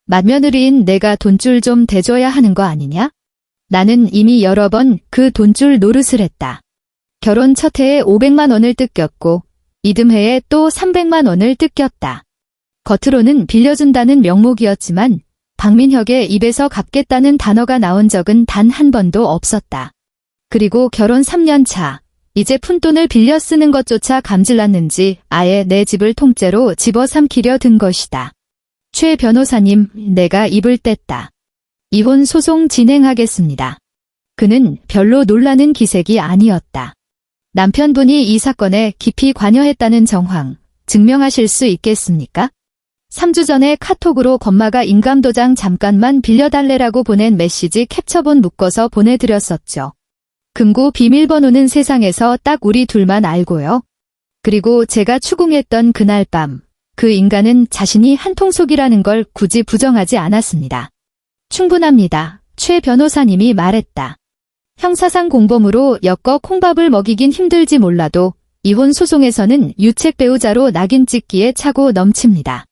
맏며느리인 내가 돈줄 좀 대줘야 하는 거 아니냐? 나는 이미 여러 번 그 돈줄 노릇을 했다. 결혼 첫 해에 500만 원을 뜯겼고 이듬해에 또 300만 원을 뜯겼다. 겉으로는 빌려준다는 명목이었지만 박민혁의 입에서 갚겠다는 단어가 나온 적은 단 한 번도 없었다. 그리고 결혼 3년 차, 이제 푼돈을 빌려 쓰는 것조차 감질났는지 아예 내 집을 통째로 집어삼키려 든 것이다. 최 변호사님, 내가 입을 뗐다. 이혼 소송 진행하겠습니다. 그는 별로 놀라는 기색이 아니었다. 남편분이 이 사건에 깊이 관여했다는 정황, 증명하실 수 있겠습니까? 3주 전에 카톡으로 건마가 인감도장 잠깐만 빌려달래라고 보낸 메시지 캡처본 묶어서 보내드렸었죠. 금고 비밀번호는 세상에서 딱 우리 둘만 알고요. 그리고 제가 추궁했던 그날 밤, 그 인간은 자신이 한통속이라는 걸 굳이 부정하지 않았습니다. 충분합니다. 최 변호사님이 말했다. 형사상 공범으로 엮어 콩밥을 먹이긴 힘들지 몰라도 이혼 소송에서는 유책 배우자로 낙인 찍기에 차고 넘칩니다.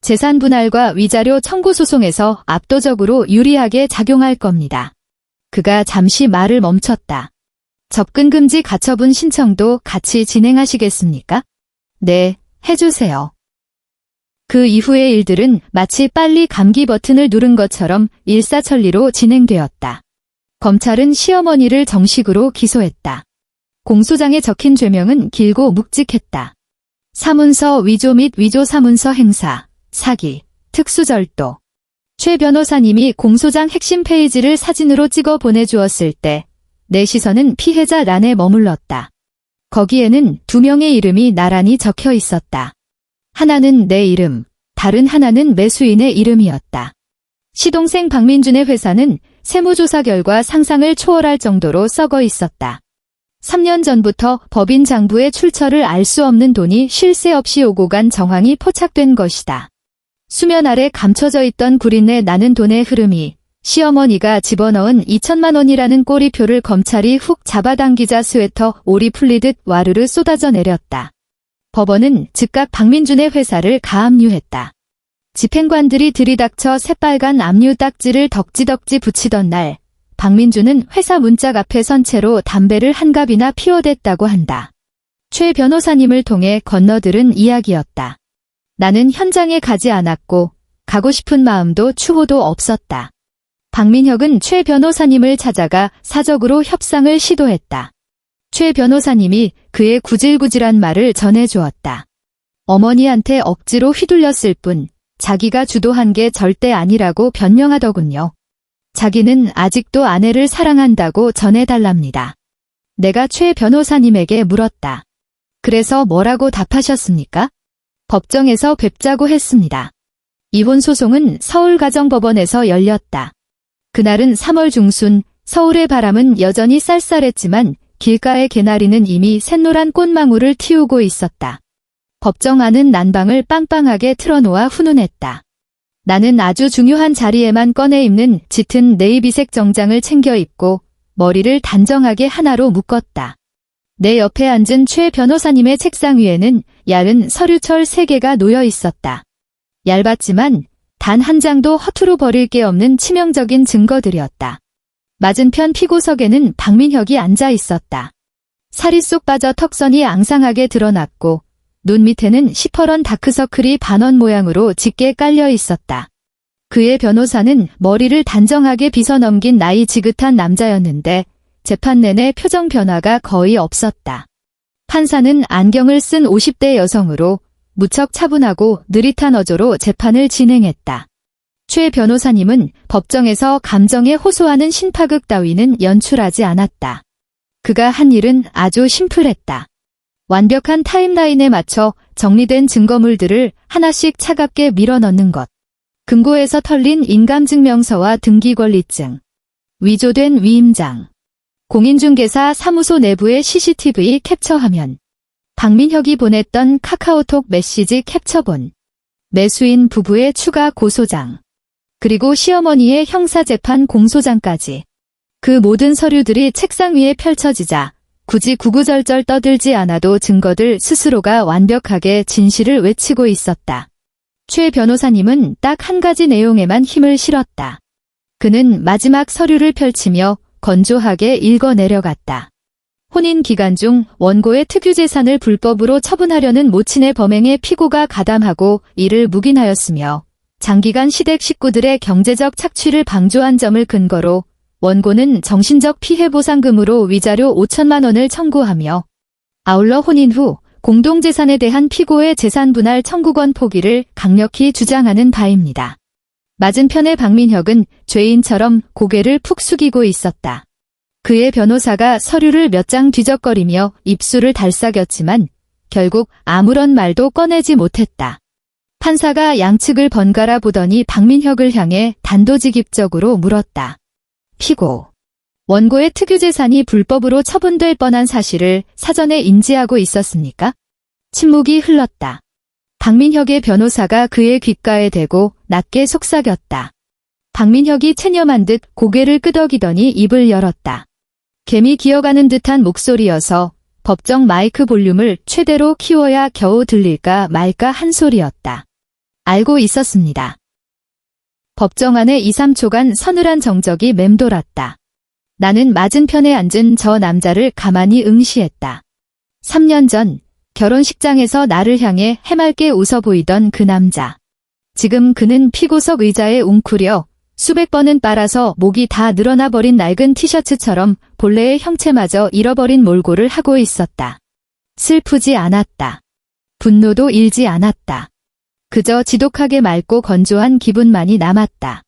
재산 분할과 위자료 청구 소송에서 압도적으로 유리하게 작용할 겁니다. 그가 잠시 말을 멈췄다. 접근 금지 가처분 신청도 같이 진행하시겠습니까? 네, 해주세요. 그 이후의 일들은 마치 빨리 감기 버튼을 누른 것처럼 일사천리로 진행되었다. 검찰은 시어머니를 정식으로 기소했다. 공소장에 적힌 죄명은 길고 묵직했다. 사문서 위조 및 위조 사문서 행사, 사기, 특수절도. 최 변호사님이 공소장 핵심 페이지를 사진으로 찍어 보내주었을 때 내 시선은 피해자 란에 머물렀다. 거기에는 2명의 이름이 나란히 적혀 있었다. 하나는 내 이름, 다른 하나는 매수인의 이름이었다. 시동생 박민준의 회사는 세무조사 결과 상상을 초월할 정도로 썩어 있었다. 3년 전부터 법인 장부의 출처를 알 수 없는 돈이 쉴 새 없이 오고 간 정황이 포착된 것이다. 수면 아래 감춰져 있던 구린내 나는 돈의 흐름이 시어머니가 집어넣은 2천만 원이라는 꼬리표를 검찰이 훅 잡아당기자 스웨터 올이 풀리듯 와르르 쏟아져 내렸다. 법원은 즉각 박민준의 회사를 가압류했다. 집행관들이 들이닥쳐 새빨간 압류 딱지를 덕지덕지 붙이던 날, 박민준은 회사 문짝 앞에 선 채로 담배를 한 갑이나 피워댔다고 한다. 최 변호사님을 통해 건너들은 이야기였다. 나는 현장에 가지 않았고 가고 싶은 마음도 추호도 없었다. 박민혁은 최 변호사님을 찾아가 사적으로 협상을 시도했다. 최 변호사님이 그의 구질구질한 말을 전해주었다. 어머니한테 억지로 휘둘렸을 뿐 자기가 주도한 게 절대 아니라고 변명하더군요. 자기는 아직도 아내를 사랑한다고 전해달랍니다. 내가 최 변호사님에게 물었다. 그래서 뭐라고 답하셨습니까? 법정에서 뵙자고 했습니다. 이혼 소송은 서울가정법원에서 열렸다. 그날은 3월 중순, 서울의 바람은 여전히 쌀쌀했지만 길가의 개나리는 이미 샛노란 꽃망울을 틔우고 있었다. 법정 안은 난방을 빵빵하게 틀어놓아 훈훈했다. 나는 아주 중요한 자리에만 꺼내 입는 짙은 네이비색 정장을 챙겨 입고 머리를 단정하게 하나로 묶었다. 내 옆에 앉은 최 변호사님의 책상 위에는 야은 서류철 3개가 놓여 있었다. 얇았지만 단 한 장도 허투루 버릴 게 없는 치명적인 증거들이었다. 맞은편 피고석에는 박민혁이 앉아 있었다. 살이 쏙 빠져 턱선이 앙상하게 드러났고 눈 밑에는 시퍼런 다크서클이 반원 모양으로 짙게 깔려 있었다. 그의 변호사는 머리를 단정하게 빗어넘긴 나이 지긋한 남자였는데 재판 내내 표정 변화가 거의 없었다. 판사는 안경을 쓴 50대 여성으로 무척 차분하고 느릿한 어조로 재판을 진행했다. 최 변호사님은 법정에서 감정에 호소하는 신파극 따위는 연출하지 않았다. 그가 한 일은 아주 심플했다. 완벽한 타임라인에 맞춰 정리된 증거물들을 하나씩 차갑게 밀어넣는 것. 금고에서 털린 인감증명서와 등기권리증, 위조된 위임장, 공인중개사 사무소 내부의 CCTV 캡처 화면, 박민혁이 보냈던 카카오톡 메시지 캡처본, 매수인 부부의 추가 고소장, 그리고 시어머니의 형사재판 공소장까지. 그 모든 서류들이 책상 위에 펼쳐지자 굳이 구구절절 떠들지 않아도 증거들 스스로가 완벽하게 진실을 외치고 있었다. 최 변호사님은 딱 한 가지 내용에만 힘을 실었다. 그는 마지막 서류를 펼치며 건조하게 읽어 내려갔다. 혼인 기간 중 원고의 특유재산을 불법으로 처분하려는 모친의 범행에 피고가 가담하고 이를 묵인하였으며 장기간 시댁 식구들의 경제적 착취를 방조한 점을 근거로 원고는 정신적 피해보상금으로 위자료 5천만 원을 청구하며 아울러 혼인 후 공동재산에 대한 피고의 재산분할 청구권 포기를 강력히 주장하는 바입니다. 맞은편의 박민혁은 죄인처럼 고개를 푹 숙이고 있었다. 그의 변호사가 서류를 몇 장 뒤적거리며 입술을 달싹였지만 결국 아무런 말도 꺼내지 못했다. 판사가 양측을 번갈아 보더니 박민혁을 향해 단도직입적으로 물었다. 피고, 원고의 특유재산이 불법으로 처분될 뻔한 사실을 사전에 인지하고 있었습니까? 침묵이 흘렀다. 박민혁의 변호사가 그의 귓가에 대고 낮게 속삭였다. 박민혁이 체념한 듯 고개를 끄덕이더니 입을 열었다. 개미 기어가는 듯한 목소리여서 법정 마이크 볼륨을 최대로 키워야 겨우 들릴까 말까 한 소리였다. 알고 있었습니다. 법정 안에 2, 3초간 서늘한 정적이 맴돌았다. 나는 맞은편에 앉은 저 남자를 가만히 응시했다. 3년 전 결혼식장에서 나를 향해 해맑게 웃어 보이던 그 남자. 지금 그는 피고석 의자에 웅크려 수백 번은 빨아서 목이 다 늘어나 버린 낡은 티셔츠처럼 본래의 형체마저 잃어버린 몰골을 하고 있었다. 슬프지 않았다. 분노도 일지 않았다. 그저 지독하게 맑고 건조한 기분만이 남았다.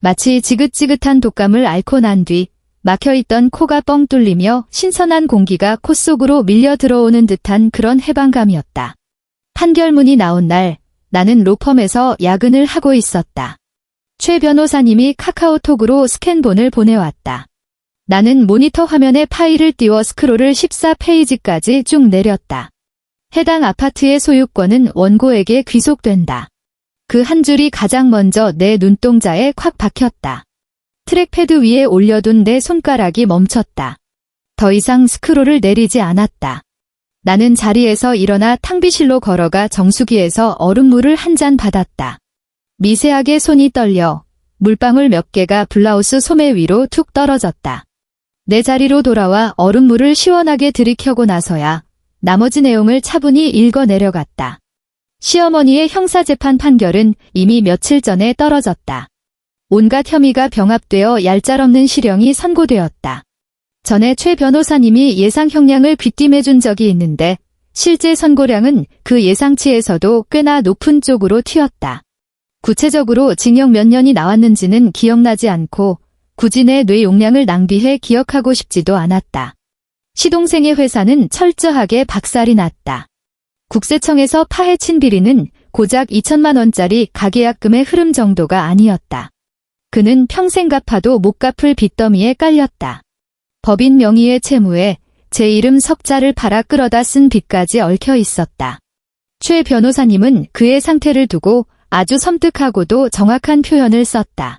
마치 지긋지긋한 독감을 앓고 난 뒤 막혀있던 코가 뻥 뚫리며 신선한 공기가 코 속으로 밀려 들어오는 듯한 그런 해방감이었다. 판결문이 나온 날 나는 로펌에서 야근을 하고 있었다. 최 변호사님이 카카오톡으로 스캔본을 보내왔다. 나는 모니터 화면에 파일을 띄워 스크롤을 14페이지까지 쭉 내렸다. 해당 아파트의 소유권은 원고에게 귀속된다. 그 한 줄이 가장 먼저 내 눈동자에 콱 박혔다. 트랙패드 위에 올려둔 내 손가락이 멈췄다. 더 이상 스크롤을 내리지 않았다. 나는 자리에서 일어나 탕비실로 걸어가 정수기에서 얼음물을 한 잔 받았다. 미세하게 손이 떨려 물방울 몇 개가 블라우스 소매 위로 툭 떨어졌다. 내 자리로 돌아와 얼음물을 시원하게 들이켜고 나서야 나머지 내용을 차분히 읽어 내려갔다. 시어머니의 형사재판 판결은 이미 며칠 전에 떨어졌다. 온갖 혐의가 병합되어 얄짤없는 실형이 선고되었다. 전에 최 변호사님이 예상 형량을 귀띔해준 적이 있는데 실제 선고량은 그 예상치에서도 꽤나 높은 쪽으로 튀었다. 구체적으로 징역 몇 년이 나왔는지는 기억나지 않고 굳이 내 뇌 용량을 낭비해 기억하고 싶지도 않았다. 시동생의 회사는 철저하게 박살이 났다. 국세청에서 파헤친 비리는 고작 2천만 원짜리 가계약금의 흐름 정도가 아니었다. 그는 평생 갚아도 못 갚을 빚더미에 깔렸다. 법인 명의의 채무에 제 이름 석자를 팔아 끌어다 쓴 빚까지 얽혀 있었다. 최 변호사님은 그의 상태를 두고 아주 섬뜩하고도 정확한 표현을 썼다.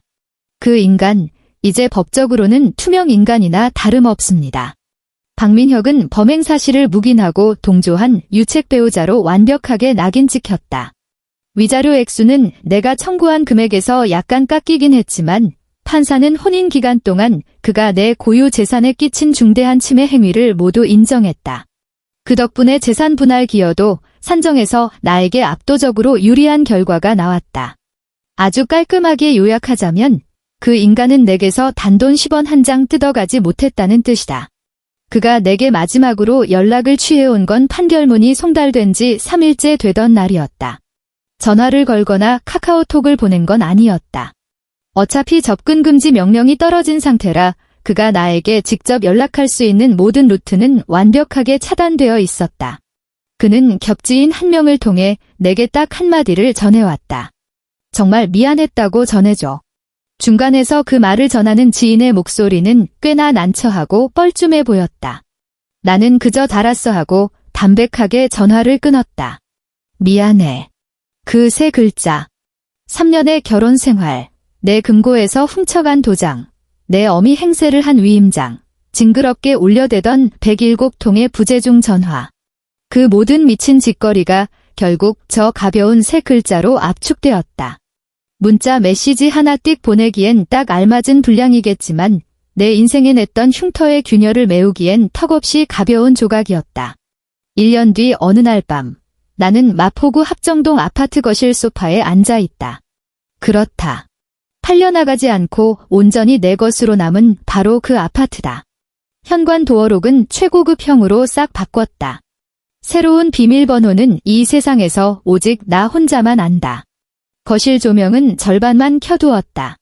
그 인간, 이제 법적으로는 투명 인간이나 다름없습니다. 박민혁은 범행 사실을 묵인하고 동조한 유책 배우자로 완벽하게 낙인 찍혔다. 위자료 액수는 내가 청구한 금액에서 약간 깎이긴 했지만 판사는 혼인 기간 동안 그가 내 고유 재산에 끼친 중대한 침해 행위를 모두 인정했다. 그 덕분에 재산 분할 기여도 산정에서 나에게 압도적으로 유리한 결과가 나왔다. 아주 깔끔하게 요약하자면 그 인간은 내게서 단돈 10원 한 장 뜯어가지 못했다는 뜻이다. 그가 내게 마지막으로 연락을 취해온 건 판결문이 송달된 지 3일째 되던 날이었다. 전화를 걸거나 카카오톡을 보낸 건 아니었다. 어차피 접근 금지 명령이 떨어진 상태라 그가 나에게 직접 연락할 수 있는 모든 루트는 완벽하게 차단되어 있었다. 그는 겹지인 한 명을 통해 내게 딱 한마디를 전해왔다. 정말 미안했다고 전해줘. 중간에서 그 말을 전하는 지인의 목소리는 꽤나 난처하고 뻘쭘해 보였다. 나는 그저 달았어 하고 담백하게 전화를 끊었다. 미안해. 그 세 글자. 3년의 결혼 생활, 내 금고에서 훔쳐간 도장, 내 어미 행세를 한 위임장, 징그럽게 울려대던 107통의 부재중 전화. 그 모든 미친 짓거리가 결국 저 가벼운 세 글자로 압축되었다. 문자 메시지 하나 띡 보내기엔 딱 알맞은 분량이겠지만 내 인생에 냈던 흉터의 균열을 메우기엔 턱없이 가벼운 조각이었다. 1년 뒤 어느 날 밤, 나는 마포구 합정동 아파트 거실 소파에 앉아 있다. 그렇다. 팔려나가지 않고 온전히 내 것으로 남은 바로 그 아파트다. 현관 도어록은 최고급형으로 싹 바꿨다. 새로운 비밀번호는 이 세상에서 오직 나 혼자만 안다. 거실 조명은 절반만 켜두었다.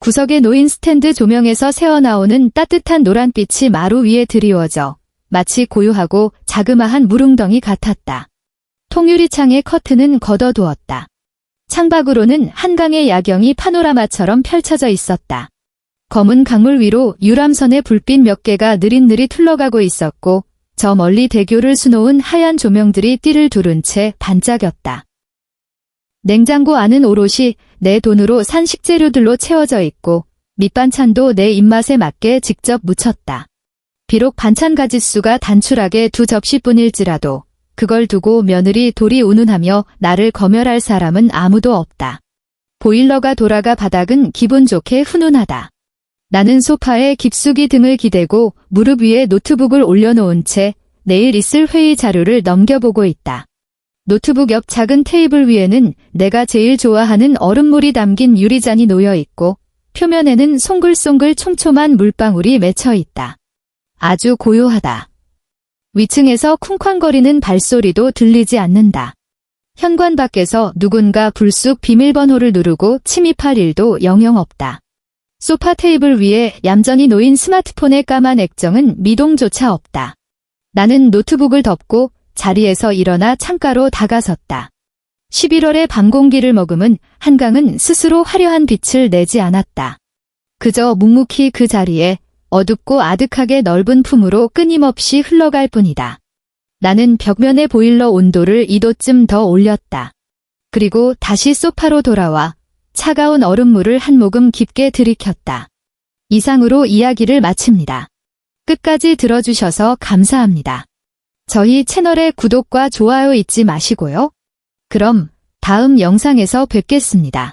구석에 놓인 스탠드 조명에서 새어나오는 따뜻한 노란빛이 마루 위에 드리워져 마치 고요하고 자그마한 물웅덩이 같았다. 통유리창의 커튼은 걷어두었다. 창밖으로는 한강의 야경이 파노라마처럼 펼쳐져 있었다. 검은 강물 위로 유람선의 불빛 몇 개가 느릿느릿 흘러가고 있었고 저 멀리 대교를 수놓은 하얀 조명들이 띠를 두른 채 반짝였다. 냉장고 안은 오롯이 내 돈으로 산 식재료들로 채워져 있고 밑반찬도 내 입맛에 맞게 직접 무쳤다. 비록 반찬 가짓수가 단출하게 2접시뿐일지라도 그걸 두고 며느리 돌이 운운하며 나를 검열할 사람은 아무도 없다. 보일러가 돌아가 바닥은 기분 좋게 훈훈하다. 나는 소파에 깊숙이 등을 기대고 무릎 위에 노트북을 올려놓은 채 내일 있을 회의 자료를 넘겨보고 있다. 노트북 옆 작은 테이블 위에는 내가 제일 좋아하는 얼음물이 담긴 유리잔이 놓여 있고 표면에는 송글송글 촘촘한 물방울이 맺혀 있다. 아주 고요하다. 위층에서 쿵쾅거리는 발소리도 들리지 않는다. 현관 밖에서 누군가 불쑥 비밀번호를 누르고 침입할 일도 영영 없다. 소파 테이블 위에 얌전히 놓인 스마트폰의 까만 액정은 미동조차 없다. 나는 노트북을 덮고 자리에서 일어나 창가로 다가섰다. 11월의 밤 공기를 머금은 한강은 스스로 화려한 빛을 내지 않았다. 그저 묵묵히 그 자리에 어둡고 아득하게 넓은 품으로 끊임없이 흘러갈 뿐이다. 나는 벽면의 보일러 온도를 2도쯤 더 올렸다. 그리고 다시 소파로 돌아와 차가운 얼음물을 한 모금 깊게 들이켰다. 이상으로 이야기를 마칩니다. 끝까지 들어주셔서 감사합니다. 저희 채널의 구독과 좋아요 잊지 마시고요. 그럼 다음 영상에서 뵙겠습니다.